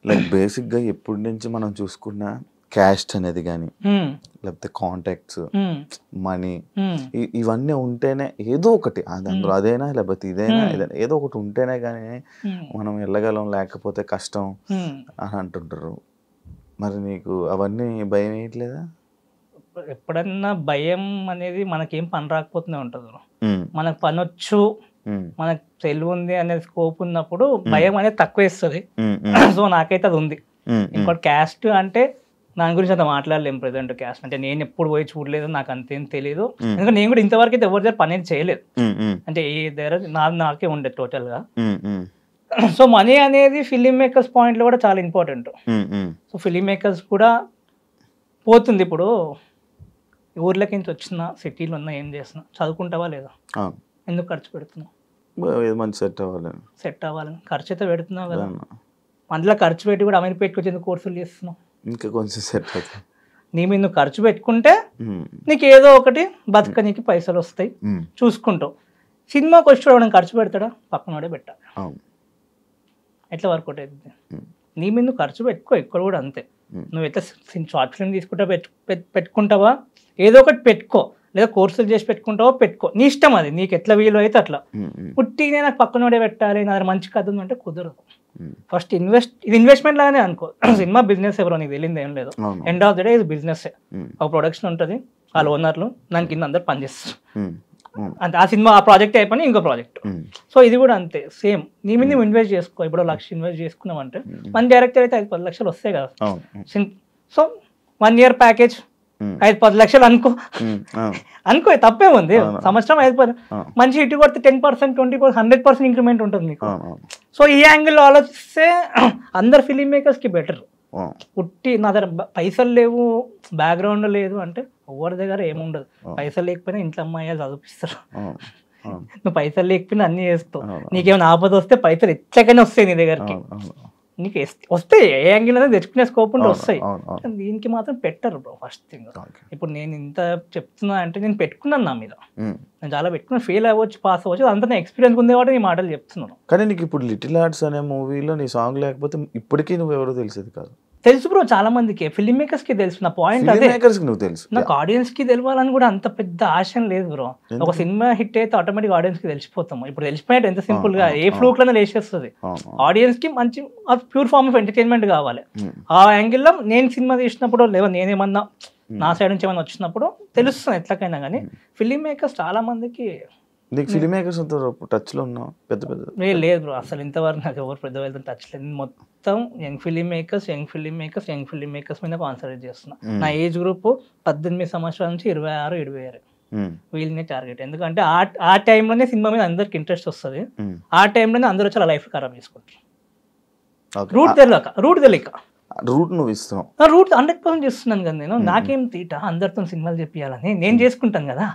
లైక్ బేసిక్గా ఎప్పటి నుంచి మనం చూసుకున్న క్యాస్ట్ అనేది కానీ లేకపోతే కాంటాక్ట్స్, మనీ, ఇవన్నీ ఉంటేనే ఏదో ఒకటి అందులో అదైనా లేకపోతే ఇదైనా ఏదో ఒకటి ఉంటేనే కానీ మనం వెళ్ళగలం, లేకపోతే కష్టం అని అంటుంటారు. మరి నీకు అవన్నీ భయం వేయట్లేదా? ఎప్పుడన్నా భయం అనేది మనకేం పని రాకపోతూనే ఉంటుంది. మనకు పని వచ్చు, మనకు తెలివి ఉంది అనేది స్కోప్ ఉన్నప్పుడు భయం అనేది తక్కువ వేస్తుంది. సో నాకైతే అది ఉంది. ఇంకోటి క్యాస్ట్ అంటే దాని గురించి అంత మాట్లాడలేము ప్రెసెంట్. క్యాస్ట్ అంటే నేను ఎప్పుడు పోయి చూడలేదు, నాకు అంతేం తెలియదు. ఎందుకంటే నేను కూడా ఇంతవరకు అయితే ఎవరి దగ్గర పని అనేది చేయలేదు. అంటే ఏ దగ్గర నాకే ఉండేది టోటల్ గా. సో మనీ అనేది ఫిలిం మేకర్స్ పాయింట్ లో కూడా చాలా ఇంపార్టెంట్. సో ఫిలిం మేకర్స్ కూడా పోతుంది. ఇప్పుడు ఊర్లకి నుంచి వచ్చిన సిటీలో ఉన్నా ఏం చేస్తున్నా, చదువుకుంటావా లేదా, ఎందుకు ఖర్చు పెడుతున్నావు? సెట్ అవ్వాలని ఖర్చు అయితే పెడుతున్నావు కదా. అందులో ఖర్చు పెట్టి కూడా అమీర్ పెట్టుకొచ్చి కోర్సులు చేస్తున్నావు. ఇంకా కొంచెం సెట్ అవుతుంది. నీ మీద నువ్వు ఖర్చు పెట్టుకుంటే నీకు ఏదో ఒకటి బతకనీకి పైసలు వస్తాయి, చూసుకుంటావు. సినిమాకి వచ్చి చూడడం ఖర్చు పెడతాడా, పక్కనోడే పెట్టాలి. ఎట్లా వర్కౌట్ అవుతుంది? నీ మీద నువ్వు ఖర్చు పెట్టుకో, ఇక్కడ కూడా అంతే. నువ్వు ఎట్లా షార్ట్ ఫిల్మ్ తీసుకుంటా పెట్టుకుంటావా, ఏదో ఒకటి పెట్టుకో, లేదా కోర్సులు చేసి పెట్టుకుంటావో పెట్టుకో, నీ ఇష్టం. అది నీకు ఎట్లా వీలు అయితే అట్లా. పుట్టినే నాకు పక్కనోడే పెట్టాలి, నా దగ్గర మంచి కథ ఉందంటే కుదరదు. ఫస్ట్ ఇది ఇన్వెస్ట్మెంట్ లాగానే అనుకో. సినిమా బిజినెస్ ఎవరో నీకు తెలియదు ఏం లేదు. ఎండ్ ఆఫ్ ద డే ఇది బిజినెస్. ఒక ప్రొడక్షన్ ఉంటుంది, వాళ్ళ ఓనర్లు, దాని కింద అందరు పనిచేస్తారు. అంటే ఆ సినిమా ఆ ప్రాజెక్ట్ అయిపోయి ఇంకో ప్రాజెక్ట్. సో ఇది కూడా అంతే సేమ్. నీ మీద నువ్వు ఇన్వెస్ట్ చేసుకో. ఇప్పుడు 1 లక్ష ఇన్వెస్ట్ చేసుకున్నావు అంటే మన డైరెక్టర్ అయితే 5-10 లక్షలు వస్తాయి కదా. సో 1 year ప్యాకేజ్ 5-10 లక్షలు అనుకో తప్పేముంది. సంవత్సరం 5 మంచి హిట్ కొడితే 10%, 20%, 100% ఇంక్రిమెంట్ ఉంటుంది నీకు. సో ఈ యాంగిల్లో ఆలోచిస్తే అందరు ఫిలిం మేకర్స్ కి బెటర్. పుట్టి నా దగ్గర పైసలు లేవు, బ్యాక్గ్రౌండ్ లేదు అంటే ఎవరి దగ్గర ఏముండదు. పైసలు లేకపోయినా ఇంట్లో అమ్మాయి చదివిస్తారు. నువ్వు పైసలు లేకపోయినా అన్ని చేస్తావు, నీకేమైనా ఆపద వస్తే పైసలు ఎచ్చకనే వస్తాయి నీ దగ్గరికి, నీకు వస్తాయి ఏ యాంగిల్ అనేది తెచ్చుకునే స్కోప్ ఉంటే వస్తాయి. దీనికి మాత్రం పెట్టరు బ్రో ఫస్ట్ థింగ్. ఇప్పుడు నేను ఇంత చెప్తున్నా అంటే నేను పెట్టుకున్నాను నా మీద, నేను చాలా పెట్టుకున్నా, ఫెయిల్ అవ్వచ్చు పాస్ అవ్వచ్చు, అంతా నా ఎక్స్పీరియన్స్ ఉండేవాడు ఈ మాటలు చెప్తున్నాను. కానీ నీకు ఇప్పుడు లిటిల్ హార్ట్స్ అనే మూవీలో నీ సాంగ్ లేకపోతే ఇప్పటికీ నువ్వు ఎవరో తెలిసేది కాదు. తెలుసు బ్రో, చాలా మందికి ఫిల్మ్ మేకర్స్ కి తెలుసు. నా పాయింట్ అదే, నువ్వు తెలుసు, నాకు ఆడియన్స్ కి తెలియాలని కూడా అంత పెద్ద ఆశ లేదు బ్రో. ఒక సినిమా హిట్ అయితే ఆటోమేటిక్ ఆడియన్స్ కి తెలిసిపోతాము. ఇప్పుడు తెలిసిపోయినట్టు ఎంత సింపుల్ గా ఏ ఫ్లూక్ లోనే లేచేస్తుంది. ఆడియన్స్ కి మంచి ప్యూర్ ఫార్మ్ ఆఫ్ ఎంటర్టైన్మెంట్ కావాలి. ఆ యాంగిల్లో నేను సినిమా తీసినప్పుడు లేదా నేనేమన్నా నా సైడ్ నుంచి ఏమన్నా వచ్చినప్పుడు తెలుస్తుంది ఎట్లకైనా. కానీ ఫిల్మ్ మేకర్స్ చాలా మందికి, నీకు ఫిల్మ్ మేకర్స్ టచ్ లో ఉన్నావు పెద్ద పెద్ద? లేదు బ్రో, అసలు ఇంతవరకు నాకు ఎవరు పెద్ద వెళ్తే టచ్ లేదు. మొత్తం యంగ్ ఫిలిం మేకర్స్ మీద కాన్సన్ట్రేట్ చేస్తున్నా. నా ఏజ్ గ్రూప్ 18 సంవత్సరాల నుంచి 26, 27 వీళ్ళని టార్గెట్. ఎందుకంటే ఆ టైంలోనే సినిమా మీద అందరికి ఇంట్రెస్ట్ వస్తుంది. ఆ టైంలోనే అందరూ చాలా లైఫ్ ఖరాబ్ చేసుకుంటారు. రూట్ తెలియక రూట్ నువ్వు ఇస్తున్నావు, రూట్ 100% చేస్తున్నాను కదా నేను. నాకేం తీట అందరితో సినిమాలు చెప్పాలని, నేను చేసుకుంటాను కదా.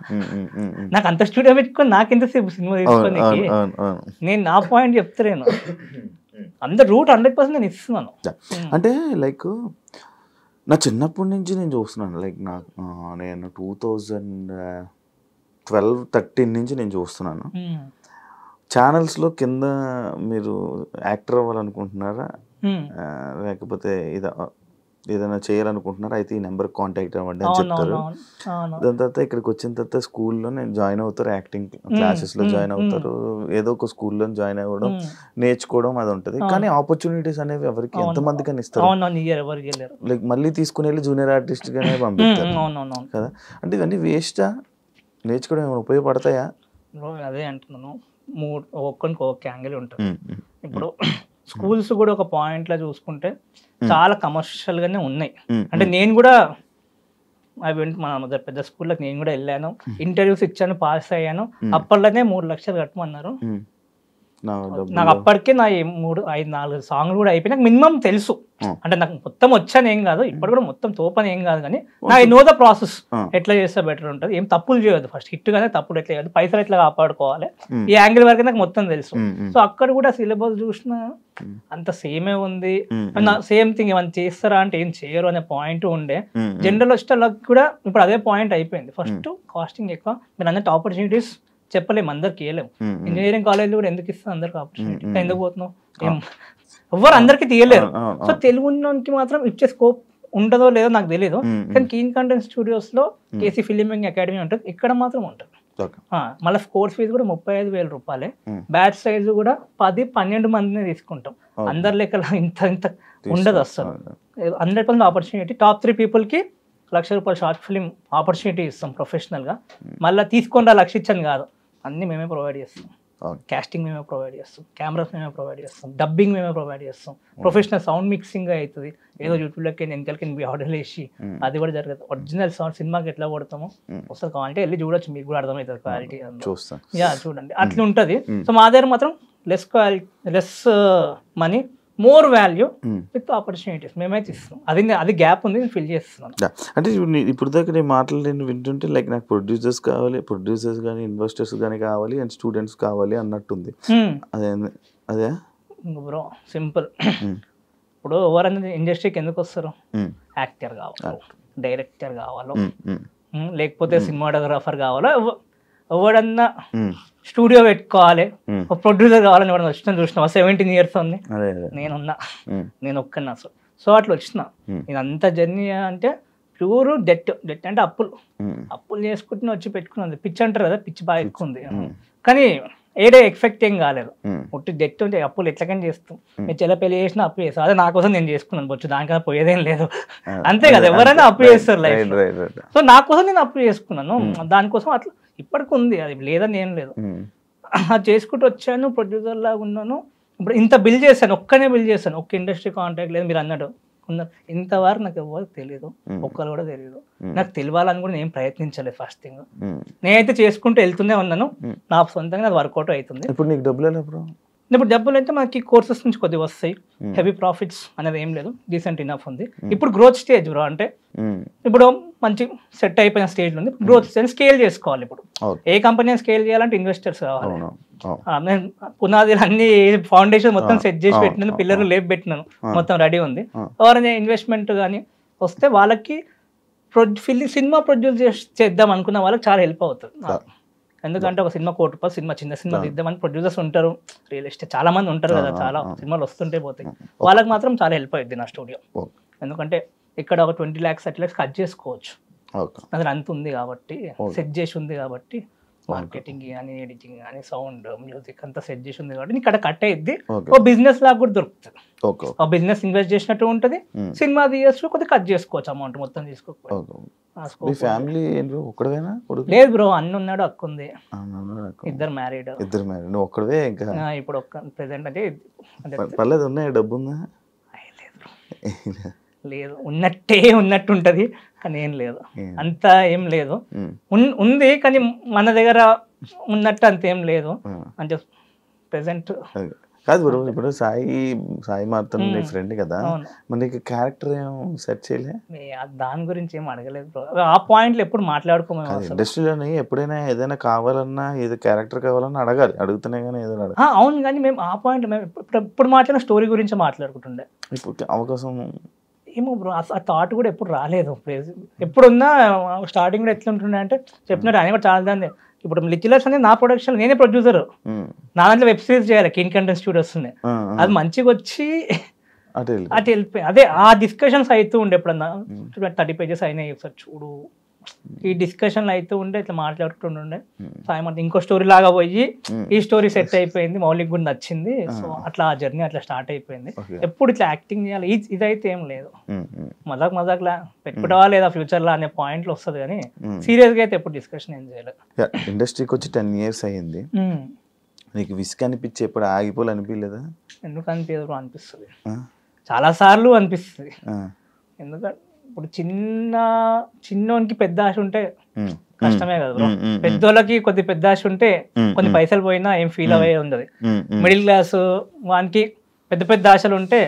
నాకు అంత స్టూడియో పెట్టుకొని నాకెంతసేపు సినిమా తీసుకోనికి, నేను నా పాయింట్ చెప్తలేను. అందరు రూట్ 100% నేను ఇస్తున్నాను. అంటే లైక్ నా చిన్నప్పటి నుంచి నేను చూస్తున్నాను, లైక్ నేను 2012-13 నుంచి నేను చూస్తున్నాను ఛానల్స్లో. కింద మీరు యాక్టర్ అవ్వాలనుకుంటున్నారా లేకపోతే ఏదైనా చేయాలనుకుంటున్నారా అయితే ఈ నెంబర్ కాంటాక్ట్ అవ్వండి అని చెప్తారు. దాని తర్వాత ఇక్కడికి వచ్చిన తర్వాత స్కూల్లో నేను జాయిన్ అవుతారు, యాక్టింగ్ క్లాసెస్లో జాయిన్ అవుతారు, ఏదో ఒక స్కూల్లో జాయిన్ అవ్వడం నేర్చుకోవడం అది ఉంటుంది. కానీ ఆపర్చునిటీస్ అనేవి ఎవరికి ఎంతమందికి అని ఇస్తారు, లైక్ మళ్ళీ తీసుకుని వెళ్ళి జూనియర్ ఆర్టిస్ట్ గానే పంపిస్తారు కదా. అంటే ఇవన్నీ వేస్టా? నేర్చుకోవడం ఏమైనా ఉపయోగపడతాయా? అదే అంటున్నాను, ఒక్కొక్కరికి ఒక్క యాంగిల్ ఉంటుంది. ఇప్పుడు స్కూల్స్ కూడా ఒక పాయింట్ లో చూసుకుంటే చాలా కమర్షియల్ గానే ఉన్నాయి. అంటే నేను కూడా మన పెద్ద స్కూల్లోకి నేను కూడా వెళ్ళాను, ఇంటర్వ్యూస్ ఇచ్చాను, పాస్ అయ్యాను. అప్పట్లోనే 3 లక్షలు కట్టమన్నారు. నాకు అప్పటికే నా 3-4 సాంగ్లు కూడా అయిపోయి నాకు మినిమం తెలుసు. అంటే నాకు మొత్తం వచ్చాను ఏం కాదు, ఇప్పుడు కూడా మొత్తం తోపని ఏం కాదు, కానీ నా నో ద ప్రాసెస్ ఎట్లా చేస్తే బెటర్ ఉంటుంది, ఏం తప్పులు చేయదు, ఫస్ట్ హిట్ గానే తప్పులు ఎట్లా చేయదు, పైసలు ఎట్లా కాపాడుకోవాలి, ఈ యాంగిల్ వరకు నాకు మొత్తం తెలుసు. సో అక్కడ కూడా సిలబస్ చూసిన అంత సేమే ఉంది. సేమ్ థింగ్ ఏమైనా చేస్తారా అంటే ఏం చేయరు అనే పాయింట్ ఉండే. జనరల్ వచ్చేటోళ్ళకి కూడా ఇప్పుడు అదే పాయింట్ అయిపోయింది. ఫస్ట్ కాస్టింగ్ ఎక్కువ, మీరు అన్నట్టు ఆపర్చునిటీస్ చెప్పలేము, అందరికి ఇవ్వలేము. ఇంజనీరింగ్ కాలేజ్ కూడా ఎందుకు ఇస్తుంది అందరికి ఆపర్చునిటీ, ఎందుకు పోతున్నావు, ఏం ఎవరు అందరికి తీయలేరు. సో తెలుగు ఉన్నోనికి మాత్రం ఇచ్చే స్కోప్ ఉంటుందో లేదో నాకు తెలియదు. కానీ కీన్ కంటెంట్ స్టూడియోస్ లో కేసీ ఫిల్మ్ మేకింగ్ అకాడమీ ఉంటుంది, ఇక్కడ మాత్రం ఉంటుంది. మళ్ళీ కోర్స్ ఫీజు కూడా 35,000 రూపాయలే. బ్యాచ్ సైజ్ కూడా 10-12 మందిని తీసుకుంటాం. అందరి లెక్కల ఇంత ఉండదు అసలు. 100% ఆపర్చునిటీ. టాప్ 3 people కి ₹1,00,000 షార్ట్ ఫిల్మ్ ఆపర్చునిటీ ఇస్తాం ప్రొఫెషనల్ గా. మళ్ళీ తీసుకొని 1,00,000 ఇచ్చాను కాదు, అన్ని మేమే ప్రొవైడ్ చేస్తాం. కాస్టింగ్ మేమే ప్రొవైడ్ చేస్తాం, కెమెరాస్ మేమే ప్రొవైడ్ చేస్తాం, డబ్బింగ్ మేమే ప్రొవైడ్ చేస్తాం, ప్రొఫెషనల్ సౌండ్ మిక్సింగ్ అవుతుంది. ఏదో యూట్యూబ్లోకి వెనకాలకి ఆర్డర్లు వేసి అది కూడా జరుగుతుంది. ఒరిజినల్ సౌండ్ సినిమాకి ఎట్లా కొడతామో ఒకసారి కావాలంటే వెళ్ళి చూడొచ్చు, మీకు కూడా అర్థమవుతుంది క్వాలిటీ. చూడండి అట్లా ఉంటుంది. సో మా దగ్గర మాత్రం less money, more value with opportunities మేమైతే ఇస్తాం. అది గ్యాప్ ఉంది, ఫిల్ చేస్తున్నాను. అంటే ఇప్పుడు దాకా నేను మాట్లాడి వింటుంటే లైక్ నాకు ప్రొడ్యూసర్స్ కానీ ఇన్వెస్టర్స్ కానీ కావాలి అండ్ స్టూడెంట్స్ కావాలి అన్నట్టుంది. అదే బ్రో సింపుల్. ఇప్పుడు ఎవరన్నా ఇండస్ట్రీకి ఎందుకు వస్తారు? యాక్టర్ కావాలి, డైరెక్టర్ కావాలో, లేకపోతే సినిమాటోగ్రాఫర్ కావాలో, ఎవడన్నా స్టూడియో పెట్టుకోవాలి, ప్రొడ్యూసర్ కావాలని ఎవడన్నా వచ్చిన చూసినా 17 years ఉంది నేనున్నా, నేను ఒక్కన్నా. సో అట్లా వచ్చిన. ఇదంతా జర్నీ అంటే ప్యూర్ డెట్ అంటే అప్పులు చేసుకుంటే వచ్చి పెట్టుకున్నది. పిచ్చి అంటారు కదా, పిచ్చి బాగా ఎక్కువ ఉంది. కానీ ఏడే ఎక్స్పెక్ట్ ఏం కాలేదు. ఒట్టి డెట్ ఉంటే అప్పులు ఎట్లకని చేస్తాం. మీరు చెల్ల పెళ్లి చేసినా అప్పు చేస్తాం, అదే నా కోసం నేను చేసుకున్నాను, బొచ్చు దానికన్నా పోయేదేం లేదు. అంతే కదా, ఎవరైనా అప్పు చేస్తారు లైఫ్. సో నా కోసం నేను అప్పు చేసుకున్నాను, దానికోసం అట్లా ఇప్పటికి ఉంది, అది లేదని ఏం లేదు. అది చేసుకుంటూ వచ్చాను, ప్రొడ్యూసర్ లాగా ఉన్నాను. ఇప్పుడు ఇంత బిల్డ్ చేశాను, ఒక్కనే బిల్డ్ చేశాను, ఒక్క ఇండస్ట్రీ కాంటాక్ట్ లేదు. మీరు అన్నట్టు ఇంతవరకు నాకు ఎవరు తెలియదు, ఒక్కరు కూడా తెలియదు. నాకు తెలియాలని కూడా నేను ప్రయత్నించలేదు. ఫస్ట్ థింగ్ నేనైతే చేసుకుంటూ వెళ్తూనే ఉన్నాను, నా సొంతంగా నాకు వర్కౌట్ అవుతుంది. ఇప్పుడు నీకు డబ్బులు అయితే మనకి కోర్సెస్ నుంచి కొద్దిగా వస్తాయి, హెవీ ప్రాఫిట్స్ అనేది ఏం లేదు, డీసెంట్ ఇనఫ్ ఉంది. ఇప్పుడు గ్రోత్ స్టేజ్ బ్రో. అంటే ఇప్పుడు మంచి సెట్ అయిపోయిన స్టేజ్ ఉంది, గ్రోత్ స్కేల్ చేసుకోవాలి. ఇప్పుడు ఏ కంపెనీ స్కేల్ చేయాలంటే ఇన్వెస్టర్స్ కావాలి. నేను పునాదులు అన్ని ఫౌండేషన్ మొత్తం సెట్ చేసి పెట్టినాను, పిల్లర్లు లేపు పెట్టినాను, మొత్తం రెడీ ఉంది. ఎవరైనా ఇన్వెస్ట్మెంట్ కానీ వస్తే వాళ్ళకి సినిమా ప్రొడ్యూస్ చేద్దాం అనుకున్న వాళ్ళకి చాలా హెల్ప్ అవుతుంది. ఎందుకంటే ఒక సినిమా ₹1 కోటి సినిమా, చిన్న సినిమా తీద్దామని ప్రొడ్యూసర్స్ ఉంటారు, రియల్ ఎస్టేట్ చాలా మంది ఉంటారు కదా, చాలా సినిమాలు వస్తుంటే పోతాయి, వాళ్ళకి మాత్రం చాలా హెల్ప్ అవుతుంది నా స్టూడియో. ఎందుకంటే ఇక్కడ ఒక 20 lakhs 30 lakhs కట్ చేసుకోవచ్చు, అసలు అంత ఉంది కాబట్టి, సెట్ చేసి ఉంది కాబట్టి, మార్కెటింగ్ కానీ ఎడిటింగ్ కానీ సౌండ్ మ్యూజిక్ అంతా సెట్ చేసి ఉంది కాబట్టి ఇక్కడ కట్ అయ్యిద్ది. ఓ బిజినెస్ లాగా కూడా దొరుకుతుంది, ఆ బిజినెస్ ఇన్వెస్ట్ చేసినట్టు ఉంటుంది, సినిమా తీయచ్చు, కొద్దిగా కట్ చేసుకోవచ్చు, అమౌంట్ మొత్తం తీసుకోకపోతే. లేదు బ్రో, అన్న ఉన్నాడు, అక్క ఉంది, ఇద్దరు మ్యారీడ్. ఇప్పుడు ప్రెసెంట్ అంటే డబ్బు ఉందా? లేదు, ఉన్నట్టే ఉన్నట్టు ఉంటది కానీ ఏం లేదు, అంత ఏం లేదు, ఉంది కానీ మన దగ్గర ఉన్నట్టు అంత ఏం లేదు అంటే ప్రెసెంట్. కాదు బ్రో, ఇప్పుడు సాయి మాత్రం నీ ఫ్రెండ్ కదా, మనకి క్యారెక్టర్ ఏం సెట్ చేయలే? దాని గురించి ఏం అడగలేదు బ్రో, ఆ పాయింట్లు ఎప్పుడు మాట్లాడుకోము. ఇండస్ట్రీలోని ఎప్పుడైనా ఏదైనా కావాలన్నా, ఏదో క్యారెక్టర్ కావాలన్నా అడగాలి, అడుగుతున్నా కానీ ఏదో అవును, కానీ మేము ఆ పాయింట్ మేము ఎప్పుడు మాట్లాడిన స్టోరీ గురించి మాట్లాడుకుంటుండే. ఇప్పుడు అవకాశం ఏమో బ్రో, ఆ థాట్ కూడా ఎప్పుడు రాలేదు. ఎప్పుడున్నా స్టార్టింగ్ కూడా ఎట్లా ఉంటుండే అంటే చెప్పినట్టు ఆయన కూడా చాలా దాన్ని. ఇప్పుడు లిటిల్ హార్ట్స్ అనేది నా ప్రొడక్షన్, నేనే ప్రొడ్యూసర్, నా దాంట్లో వెబ్ సిరీస్ చేయాలి, కిన్ కంటెంట్ స్టూడియోస్ ఉన్నాయి, అది మంచిగా వచ్చి అటు వెళ్ళిపోయి అదే ఆ డిస్కషన్స్ అవుతూ ఉండే. ఎప్పుడన్నా 30 pages అయినాయి ఒకసారి చూడు, ఈ డిస్కషన్లు అయితే ఉండే, ఇట్లా మాట్లాడుతుండే. సాయమంతా ఇంకో స్టోరీ లాగా పోయి ఈ స్టోరీ సెట్ అయిపోయింది, మౌలిక్ కూడా నచ్చింది, సో అట్లా ఆ జర్నీ అట్లా స్టార్ట్ అయిపోయింది. ఎప్పుడు ఇట్లా యాక్టింగ్ చేయాలి ఇదైతే ఏం లేదు, మజాక్ లా పెట్టుకుంటావా లేదా ఫ్యూచర్ లా అనే పాయింట్లు వస్తుంది, కానీ సీరియస్ గా అయితే ఎప్పుడు డిస్కషన్ ఏం చేయలేదు. ఇండస్ట్రీకి వచ్చి 10 years అయ్యింది, నీకు విసుగు అనిపించి ఎప్పుడు ఆగిపోవాలనిపించలేదా? ఎందుకు అనిపించదు? అనిపిస్తుంది, చాలా సార్లు అనిపిస్తుంది. ఎందుకంటే ఇప్పుడు చిన్నోనికి పెద్ద ఆశ ఉంటే కష్టమే కదా బ్రో, పెద్దోళ్ళకి కొద్ది పెద్ద ఆశ ఉంటే కొన్ని పైసలు పోయినా ఏం ఫీల్ అయ్యే ఉండదు. మిడిల్ క్లాస్ వానికి పెద్ద పెద్ద ఆశలు ఉంటే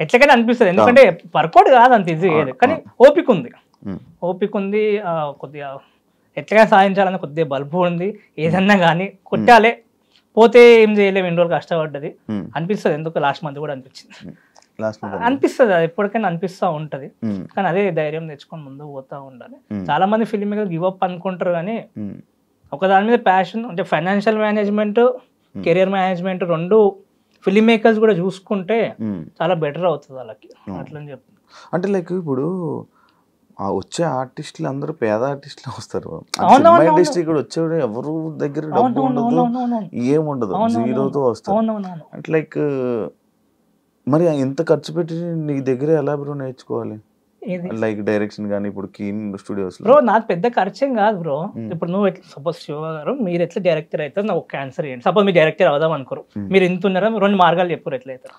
ఎట్లకైనా అనిపిస్తుంది, ఎందుకంటే వర్కౌట్ కాదు అంత ఈజీ ఏది, కానీ ఓపిక ఉంది, కొద్దిగా ఎట్లగా సాధించాలని కొద్దిగా బల్బు ఉంది, ఏదన్నా కానీ కొట్టాలే, పోతే ఏం చేయలేము, ఎన్ని రోజులు కష్టపడ్డది అనిపిస్తుంది. ఎందుకు లాస్ట్ మంత్ కూడా అనిపించింది, అనిపిస్తుంది, అది ఎప్పటికైనా అనిపిస్తూ ఉంటది, కానీ అదే ధైర్యం తెచ్చుకొని ముందుకు పోతా ఉండాలి. చాలా మంది ఫిల్మ్ మేకర్ గివ్ అప్ అనుకుంటారు, కానీ ఒక దాని మీద ప్యాషన్ అంటే ఫైనాన్షియల్ మేనేజ్మెంట్, కెరియర్ మేనేజ్మెంట్ రెండు ఫిల్మ్ మేకర్స్ కూడా చూసుకుంటే చాలా బెటర్ అవుతుంది వాళ్ళకి, అట్లా అని చెప్తాను. అంటే లైక్ ఇప్పుడు వచ్చే ఆర్టిస్టులు అందరూ పేద ఆర్టిస్టులు వస్తారు, ఇండస్ట్రీ కూడా వచ్చేవాడు ఎవరు దగ్గర డబ్బు ఉండదు, ఏముండదు, జీరోతో వస్తారు. అంటే లైక్ మరి ఎంత ఖర్చు పెట్టి నీ దగ్గర ఎలా బ్రో నేర్చుకోవాలి, లైక్ డైరెక్షన్ కానీ ఇప్పుడు కీన్ స్టూడియోస్ బ్రో? నాకు పెద్ద ఖర్చేం కాదు బ్రో. ఇప్పుడు నువ్వు సపోజ్ శివ గారు మీరు ఎట్లా డైరెక్టర్ అవుతారు, నాకు ఒక ఆన్సర్ చేయండి. సపోజ్ మీరు డైరెక్టర్ అవుదాం అనుకోరు, మీరు ఎంత ఉన్నారో 2 మార్గాలు చెప్పారు ఎట్లా అవుతారు.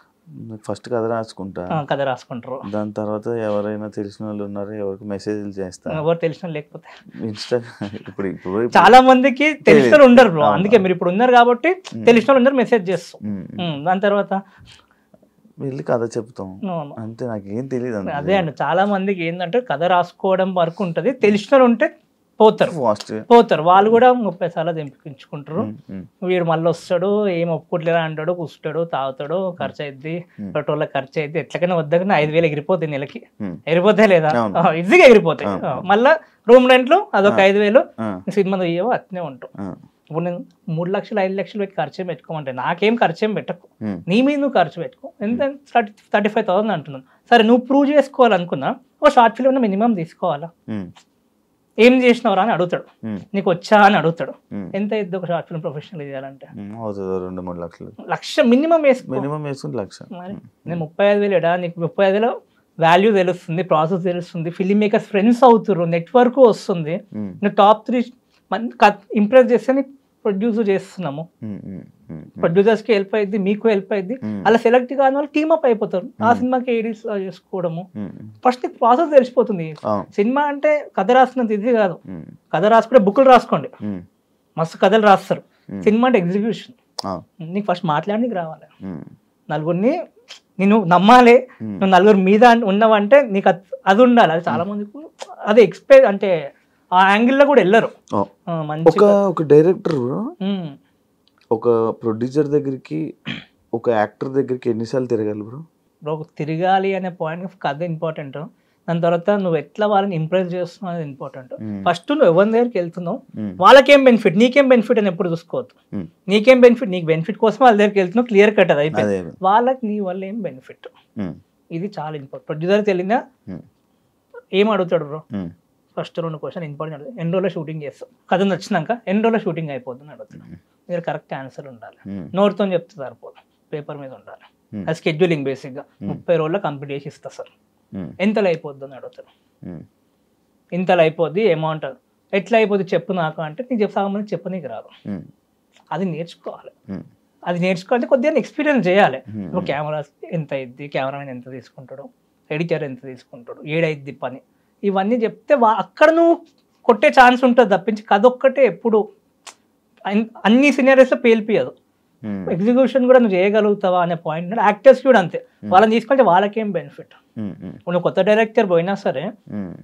ఫస్ట్ కథ రాసుకుంటారు, దాని తర్వాత ఎవరైనా తెలిసిన వాళ్ళు ఉన్నారు, ఎవరికి మెసేజ్లు చేస్తారు, ఎవరు తెలిసిన లేకపోతే ఇన్స్టాగ్రామ్. ఇప్పుడు చాలా మందికి తెలిసిన ఉండరు బ్రో, అందుకే మీరు ఇప్పుడు ఉన్నారు కాబట్టి తెలిసిన వాళ్ళు ఉన్నారు, మెసేజ్ చేస్తాం, దాని తర్వాత వెళ్ళి కథ చెప్తాం అంతే, నాకేం తెలియదు. అదే అండి, చాలా మందికి ఏంటంటే కథ రాసుకోవడం వరకు ఉంటుంది, తెలిసిన ఉంటే పోతారు వాళ్ళు కూడా 30 సార్లు దింపించుకుంటారు. వీడు మళ్ళీ వస్తాడు, ఏం ఒప్పుకోట్లేదా అంటాడు, కూర్చుంటాడు, తాగుతాడు, ఖర్చు అయింది, పెట్రోల్ ఖర్చు అయితే ఎట్లకైనా వద్దకన్నా 5,000 ఎగిరిపోతాయి, నెలకి ఎగిరిపోతాయి లేదా ఈజీగా ఎగిరిపోతాయి. మళ్ళీ రూమ్ రెంట్లు అదొక 5,000, సినిమా అయ్యేవో అట్నే ఉంటాం. ఇప్పుడు నేను 3 లక్షలు 5 లక్షలు పెట్టి ఖర్చు పెట్టుకోమంటే నాకేం ఖర్చు పెట్టకు, నీ మీద నువ్వు ఖర్చు పెట్టుకో, ఎంత 35,000 అంటున్నాను. సరే నువ్వు ప్రూవ్ చేసుకోవాలనుకున్నా ఒక షార్ట్ ఫిల్మ్ మినిమం తీసుకోవాలా, ఏం చేసినవరా అని అడుగుతాడు, నీకు వచ్చా అని అడుగుతాడు. ఎంత అయింది ఒక షార్ట్ ఫిల్మ్ ప్రొఫెషనల్ చేయాలంటే? 2-3 లక్షలు, లక్ష మినిమం వేసుకుని లక్ష. నేను 35,000 ఎడా, నీకు 35,000 వాల్యూ తెలుస్తుంది, ప్రాసెస్ తెలుస్తుంది, ఫిల్మ్ మేకర్స్ ఫ్రెండ్స్ అవుతారు, నెట్వర్క్ వస్తుంది, నువ్వు టాప్ 3 ఇంప్రెస్ చేస్తే నీకు ప్రొడ్యూస్ చేస్తున్నాము, ప్రొడ్యూసర్స్కి హెల్ప్ అయింది, మీకు హెల్ప్ అయింది, అలా సెలెక్ట్ కాని వాళ్ళు టీమప్ అయిపోతారు, ఆ సినిమాకి ఎడిట్స్ చేసుకోవడము. ఫస్ట్ నీకు ప్రాసెస్ తెలిసిపోతుంది. సినిమా అంటే కథ రాసినంత ఇది కాదు, కథ రాసుకుంటే బుక్లు రాసుకోండి, మస్తు కథలు రాస్తారు. సినిమా అంటే ఎగ్జిక్యూషన్, నీకు ఫస్ట్ మాట్లాడడానికి రావాలి, నలుగురిని నేను నమ్మాలి, నువ్వు నలుగురు మీద ఉన్నావంటే నీకు అది ఉండాలి. అది చాలా మందికి అది ఎక్స్పెక్ట్ అంటే ఆ యాంగిల్లో కూడా వెళ్ళరు. ఒక డైరెక్టర్ ఒక ప్రొడ్యూసర్ దగ్గరికి ఒక యాక్టర్ దగ్గరికి ఎన్నిసార్లు తిరగాలి బ్రో? తిరగాలి అనే పాయింట్ కథ ఇంపార్టెంట్, దాని తర్వాత నువ్వు ఎట్లా వాళ్ళని ఇంప్రెస్ చేస్తున్నావు అనేది ఇంపార్టెంట్. ఫస్ట్ నువ్వు ఎవరి దగ్గరికి వెళ్తున్నావు, వాళ్ళకేం బెనిఫిట్ నీకేం బెనిఫిట్ అని ఎప్పుడు చూసుకోవద్దు. నీకేం బెనిఫిట్, నీకు బెనిఫిట్ కోసం వాళ్ళ దగ్గరికి వెళ్తున్నావు, క్లియర్ కట్ అది అయిపోయింది. వాళ్ళకి నీ వల్ల ఏం బెనిఫిట్, ఇది చాలా ఇంపార్టెంట్. ప్రొడ్యూసర్ తెలియదా ఏం అడుగుతాడు బ్రో? First 2 question important. ఎన్ని రోజుల్లో షూటింగ్ చేస్తావు, కథ నచ్చినాక ఎన్ని రోజుల్లో షూటింగ్ అయిపోతుంది అడుగుతున్నాను. మీరు కరెక్ట్ ఆన్సర్ ఉండాలి, నోట్తో చెప్తే సరిపోదు, పేపర్ మీద ఉండాలి. అది స్కెడ్యూలింగ్ బేసిక్గా 30 రోజుల్లో కంప్లీట్ చేసి ఇస్తా సార్, ఎంతలో అయిపోద్ది అని అడుగుతారు. ఇంతలో అయిపోద్ది అమౌంట్, ఎట్లా అయిపోద్ది చెప్పు నాకు అంటే నీకు చెప్పమంది చెప్పనీకి రాదు. అది నేర్చుకోవాలి. అది నేర్చుకోవాలంటే కొద్దిగా ఎక్స్పీరియన్స్ చేయాలి. ఇప్పుడు కెమెరా ఎంత అయింది, కెమెరామెన్ ఎంత తీసుకుంటాడు, ఎడిటర్ ఎంత తీసుకుంటాడు, ఏడైద్ది పని, ఇవన్నీ చెప్తే అక్కడ నువ్వు కొట్టే ఛాన్స్ ఉంటుంది తప్పించి కథ ఒక్కటే ఎప్పుడు అన్ని సినారియోస్లో పేలిపియదు. ఎగ్జిక్యూషన్ కూడా నువ్వు చేయగలుగుతావా అనే పాయింట్. యాక్టర్స్ కూడా అంతే, వాళ్ళని తీసుకుంటే వాళ్ళకేం బెనిఫిట్. నువ్వు కొత్త డైరెక్టర్ పోయినా సరే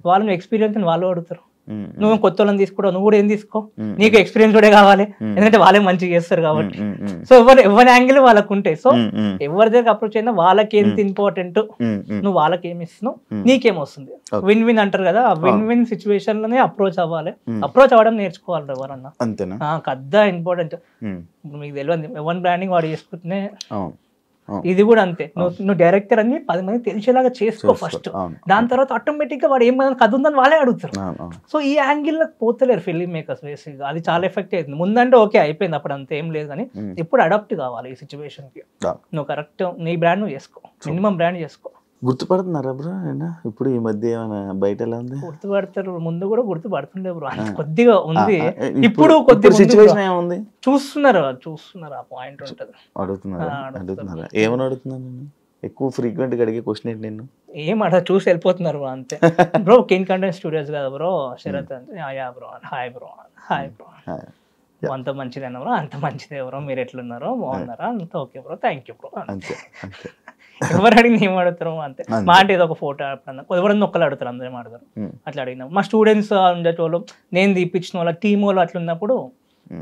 వాళ్ళు ఎక్స్పీరియన్స్ అని వాళ్ళు అడుగుతారు. నువ్వు కొత్త వాళ్ళని తీసుకుంటావు, నువ్వు కూడా ఏం తీసుకో, నీకు ఎక్స్పీరియన్స్ కూడా కావాలి, ఎందుకంటే వాళ్ళే మంచిగా చేస్తారు కాబట్టి. సో ఎవరి యాంగిల్ వాళ్ళకు ఉంటాయి. సో ఎవరి దగ్గర అప్రోచ్ అయినా వాళ్ళకి ఎంత ఇంపార్టెంట్, నువ్వు వాళ్ళకి ఏమి ఇస్తున్నావు, నీకేం వస్తుంది. విన్ విన్ అంటారు కదా, ఆ విన్ విన్ సిచ్యువేషన్ లోనే అప్రోచ్ అవ్వాలి. అప్రోచ్ అవ్వడం నేర్చుకోవాలి ఎవరన్నా. కద్ద ఇంపార్టెంట్. మీకు తెలియదు ఎవరి బ్రాండింగ్ వాడు చేసుకుంటేనే ఇది కూడా అంతే. నువ్వు డైరెక్టర్ అని 10 మంది తెలిసేలాగా చేసుకో ఫస్ట్, దాని తర్వాత ఆటోమేటిక్ గా వాడు ఏమైనా కథ ఉందని వాళ్ళే అడుగుతారు. సో ఈ యాంగిల్ లో పోతలేరు ఫిల్మ్ మేకర్స్ బేసిక్గా, అది చాలా ఎఫెక్ట్ అవుతుంది. ముందంటే ఓకే అయిపోయింది, అప్పుడు అంత ఏం లేదు, కానీ ఇప్పుడు అడాప్ట్ కావాలి ఈ సిచ్యువేషన్ కి. నువ్వు కరెక్ట్ నీ బ్రాండ్ నువ్వు చేసుకో, మినిమం బ్రాండ్ చేసుకో. గుర్తుపడుతున్నారా బ్రో ఇప్పుడు ఈ మధ్య ఏమైనా బయట ఎలా ఉంది? గుర్తుపడతారు, ముందు కూడా గుర్తుపడుతుండే బ్రో, కొద్దిగా ఉంది, ఇప్పుడు కొద్దిగా సిచ్యువేషన్ ఏముంది చూస్తున్నారు ఆ పాయింట్ ఉంటుంది. అడుగుతున్నారా ఏమని అడుగుతున్నాను? ఎక్కువ ఫ్రీక్వెంట్ గా అడిగే క్వశ్చన్ ఏంటి? నేను ఏం చూసి వెళ్ళిపోతున్నారు బ్రో అంతే. బ్రో కింగ్ కంటెంట్ స్టూడియోస్ కదా బ్రో, శరత్ అంటే బ్రో హాయ్ బ్రో అంత మంచిదేనా బ్రో, అంత మంచిదే బ్రో, మీరు ఎట్లున్నారో బాగున్నారా, అంత okay bro, thank you bro. అంతే ఎవరు అడిగిన ఏం అడుగుతారు అంతే. మా అంటే ఏదో ఒక ఫోటో ఎవరన్నా ఒక్కరు అడుగుతారు, అందరూ అడుగుతారు. అట్లా అడిగిన మా స్టూడెంట్స్ ఉండేటోళ్ళు, నేను తీపిచ్చిన వాళ్ళ టీమ్ వాళ్ళు అట్లా ఉన్నప్పుడు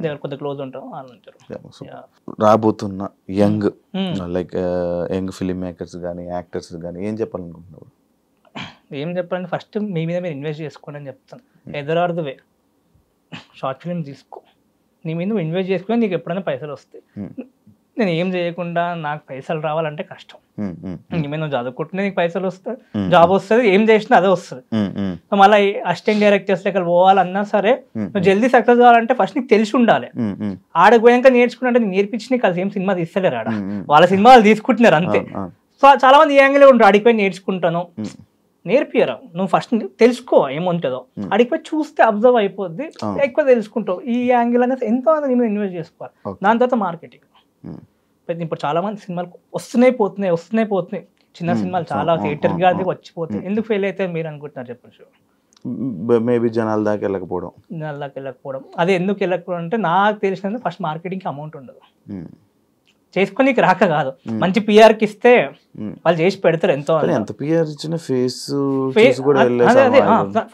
దగ్గర కొద్దిగా క్లోజ్ ఉంటాం వాళ్ళు ఉంటారు. రాబోతున్న young like young film makers కానీ యాక్టర్స్ కానీ ఏం చెప్పాలనుకుంటున్నారు? ఏం చెప్పాలంటే ఫస్ట్ మీ మీద మీరు ఇన్వెస్ట్ చేసుకోండి అని చెప్తాను. ఎదరార్దువే షార్ట్ ఫిలిం తీసుకో, నీ మీద నువ్వు ఇన్వెస్ట్ చేసుకుని నీకు ఎప్పుడైనా పైసలు వస్తాయి. నేను ఏం చేయకుండా నాకు పైసలు రావాలంటే కష్టం. నువ్వు చదువుకుంటున్నా నీకు పైసలు వస్తాయి, జాబ్ వస్తుంది, ఏం చేసినా అదే వస్తుంది. మళ్ళీ అసిస్టెంట్ డైరెక్టర్స్ దగ్గర పోవాలన్నా సరే నువ్వు జల్దీ సక్సెస్ కావాలంటే ఫస్ట్ నీకు తెలిసి ఉండాలి. ఆడకు పోయాక నేర్చుకుంటే నీకు నేర్పించి నీకు అది ఏం సినిమా తీస్తలేరు, ఆడ వాళ్ళ సినిమా వాళ్ళు తీసుకుంటున్నారు అంతే. సో చాలా మంది ఈ యాంగిలే ఉంటారు, అడిగిపోయి నేర్చుకుంటాను, నేర్పియరా. నువ్వు ఫస్ట్ తెలుసుకో ఏముంటుందో, అడిగిపోయి చూస్తే అబ్జర్వ్ అయిపోద్ది, ఎక్కువ తెలుసుకుంటావు. ఈ యాంగిల్ అనేది ఎంతో నీ మీద ఇన్వెస్ట్ చేసుకోవాలి. దాని తర్వాత మార్కెటింగ్. ఇప్పుడు చాలా మంది సినిమాలు వస్తున్నాయి పోతున్నాయి, చిన్న సినిమాలు చాలా థియేటర్ గాది వచ్చిపోతాయి. ఎందుకు ఫెయిల్ అయితే మీరు అనుకుంటున్నారు చెప్పచ్చు? మేబీ జనాల దాకా వెళ్ళకపోవడం. అదే ఎందుకు వెళ్ళకపోవడం అంటే నాకు తెలిసినందుకు ఫస్ట్ మార్కెటింగ్ కి అమౌంట్ ఉండదు, చేసుకొని రాక కాదు, మంచి పిఆర్కి ఇస్తే వాళ్ళు చేసి పెడతారు. ఎంతో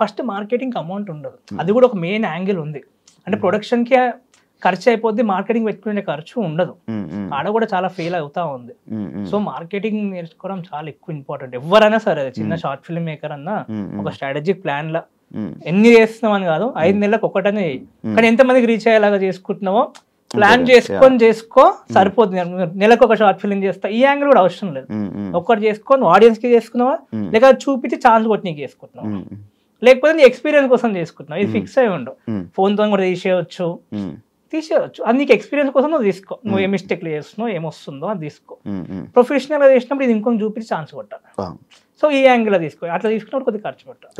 ఫస్ట్ మార్కెటింగ్ అమౌంట్ ఉండదు, అది కూడా ఒక మెయిన్ యాంగిల్ ఉంది. అంటే ప్రొడక్షన్ కి ఖర్చు అయిపోద్ది, మార్కెటింగ్ పెట్టుకునే ఖర్చు ఉండదు, ఆడ కూడా చాలా ఫెయిల్ అవుతా ఉంది. సో మార్కెటింగ్ నేర్చుకోవడం చాలా ఎక్కువ ఇంపార్టెంట్. ఎవరైనా సరే, చిన్న షార్ట్ ఫిల్మ్ మేకర్ అన్నా ఒక స్ట్రాటజిక్ ప్లాన్ లా ఎన్ని చేస్తున్నాం అని కాదు, 5 నెలలకు ఒకటనే చేయి, కానీ ఎంతమందికి రీచ్ అయ్యేలాగా చేసుకుంటున్నావో ప్లాన్ చేసుకో సరిపోతుంది. నెలకు ఒక షార్ట్ ఫిల్మ్ చేస్తా, ఈ యాంగిల్ కూడా అవసరం లేదు. ఒక్కటి చేసుకొని ఆడియన్స్ కి చేసుకున్నావా, లేక చూపించి ఛాన్స్ కొట్టి నీకు చేసుకుంటున్నావు, లేకపోతే నీ ఎక్స్పీరియన్స్ కోసం చేసుకుంటున్నావు. ఇది ఫిక్స్ అయి ఉండవు, ఫోన్తో కూడా తీసేయచ్చు. అది నీకు ఎక్స్పీరియన్స్ కోసం నువ్వు తీసుకో, నువ్వు ఏ మిస్టేక్లు చేస్తున్నావు, ఏమొస్తుందో అది తీసుకో. ప్రొఫెషనల్ గా చేసినప్పుడు ఇది ఇంకొక చూపించి ఛాన్స్ కొట్టాలి. సో ఈ యాంగిల్ తీసుకో, అట్లా తీసుకున్నప్పుడు కొద్దిగా ఖర్చు పెట్టాలి.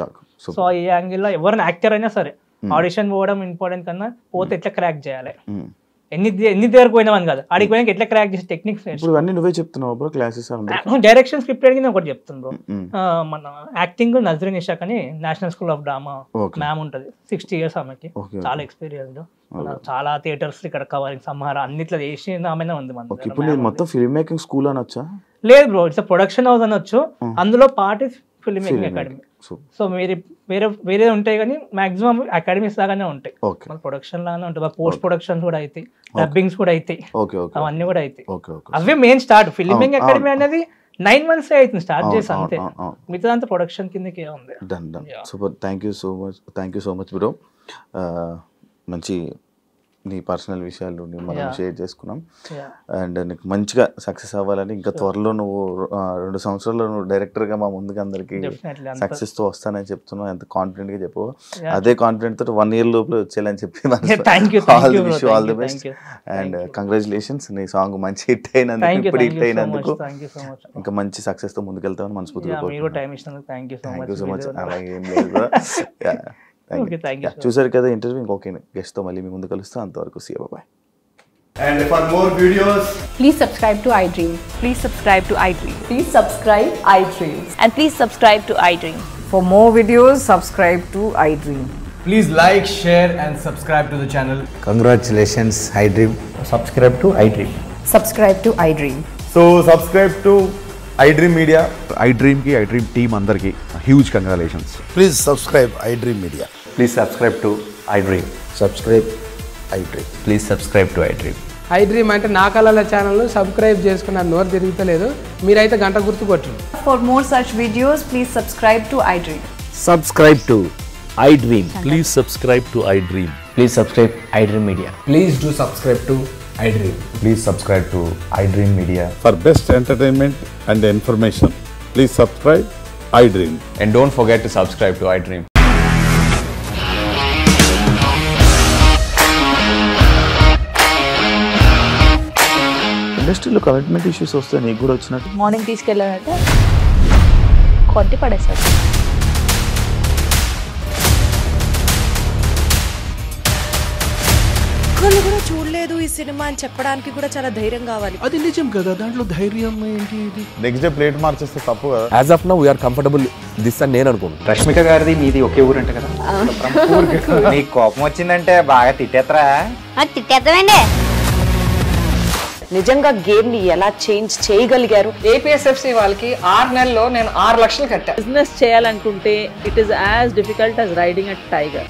సో ఈ యాంగిల్ లో ఎవరైనా యాక్టర్ అయినా సరే ఆడిషన్ పోవడం ఇంపార్టెంట్ కన్నా పోతే ఎట్లా క్రాక్ చేయాలి, ఎన్ని దగ్గర పోయినామని కాదు, ఆడికి పోయినాక ఎట్లా క్రాక్ చేసే టెక్నిక్స్ ఇప్పుడు అన్ని నువ్వే చెప్తున్నావు బ్రో క్లాసెస్? డైరెక్షన్ స్క్రిప్ట్ అడిగి నేను ఒకటి చెప్తాను బ్రో. మన యాక్టింగ్ నజరీన్ ఇషాక్ అని national school of drama ma'am ఉంటుంది, 60 years ఆమెకి, చాలా ఎక్స్పీరియన్స్, చాలా థియేటర్స్ ఇక్కడ కవరింగ్ సంహార అన్నిట్లో చేసి ఆమె ఉంది మన. ఇప్పుడు నేను మొత్తం ఫిల్మ్ మేకింగ్ స్కూల్ అనొచ్చా? లేదు బ్రో, ఇట్స్ ప్రొడక్షన్ హౌస్ అనొచ్చు, అందులో part is film making academy. So వేరే ఉంటాయి కానీ మాక్సిమం అకాడమీస్ లాగానే ఉంటాయి, మన ప్రొడక్షన్ లాగానే ఉంటాయి, పోస్ట్ ప్రొడక్షన్స్ కూడా అవుతాయి, డబ్బింగ్స్ కూడా అవుతాయి, అవన్నీ కూడా అవుతాయి. అవే మెయిన్ స్టార్ట్. ఫిల్మింగ్ అకాడమీ అనేది 9 months అవుతుంది స్టార్ట్ చేసి, అంతే, మిగతా అంతా ప్రొడక్షన్ కిందకే ఉంది. Super, thank you so much bro. మంచి నీ పర్సనల్ విషయాలు మనం షేర్ చేసుకున్నాం. అండ్ నీకు మంచిగా సక్సెస్ అవ్వాలని, ఇంకా త్వరలో నువ్వు 2 సంవత్సరాల్లో నువ్వు డైరెక్టర్గా మా ముందుకు అందరికి సక్సెస్తో వస్తానని చెప్తున్నావు. ఎంత కాన్ఫిడెంట్గా చెప్పు, అదే కాన్ఫిడెంట్ తోటి 1 year లోపల వచ్చేయాలని చెప్పి all the best and congratulations. నీ సాంగ్ మంచి హిట్ అయినందుకు, ఇప్పుడు హిట్ అయినందుకు ఇంకా మంచి సక్సెస్తో ముందుకెళ్తామని మనస్ఫూర్తిగా. Thank you so much. అలాగే ఏం లేదు, చూసారు కదా ఇంటర్వ్యూ. ఇంకొక గెస్ట్తో మళ్ళీ మీ ముందు కలుస్తాం, అంతవరకు see you, bye. And for more videos, please subscribe to iDream. Please subscribe to iDream. Please subscribe iDream. And please subscribe to iDream. For more videos, subscribe to iDream. please like, share and subscribe to the channel. Congratulations, iDream. Subscribe to iDream. Subscribe to iDream. So subscribe to iDream Media. iDream ki iDream team andarki huge congratulations. Please subscribe iDream Media. Please subscribe to iDream. Subscribe iDream. Please subscribe to iDream. iDream అంటే నా కళల channel subscribe చేసుకున్న నోరు తిరుగుతలేదు, మీరైతే గంట గుర్తు కొట్టండి. For more such videos, please subscribe to iDream. Subscribe to iDream. Please subscribe to iDream. Please subscribe iDream Media. Please do subscribe to iDream. Please subscribe to iDream Media. For best entertainment and information, please subscribe iDream. And don't forget to subscribe to iDream. ఇండస్ట్రీలో commitment issues వస్తే నీకు కూడా వచ్చినట్టు? Morning తీసుకెళ్ళాలంటే కొట్టి పడేస్తారు. ఒక్కళ్ళు కూడా చూడలేదు ఈ సినిమా అని చెప్పడానికి కూడా చాలా ధైర్యం కావాలి. అది నిజం కదా, దాంట్లో ధైర్యం ఏంటి? నెక్స్ట్ డే ప్లేట్ మార్చేస్తే తప్పు కదా. As of now we are comfortable this అని నేను అనుకుంటున్నాను. రష్మిక గారిది మీది ఒకే ఊరు అంట కదా? నీకు కోపం వచ్చిందంటే బాగా తిట్టేత్తరా? తిట్టేద్దామండి. నిజంగా గేమ్ ని ఎలా చేంజ్ చేయగలిగారు? ఏపీఎస్ఎఫ్సి వాళ్ళకి 6 నెలల్లో నేను 6 లక్షలు కట్టా. బిజినెస్ చేయాలనుకుంటే it is as difficult as riding a tiger.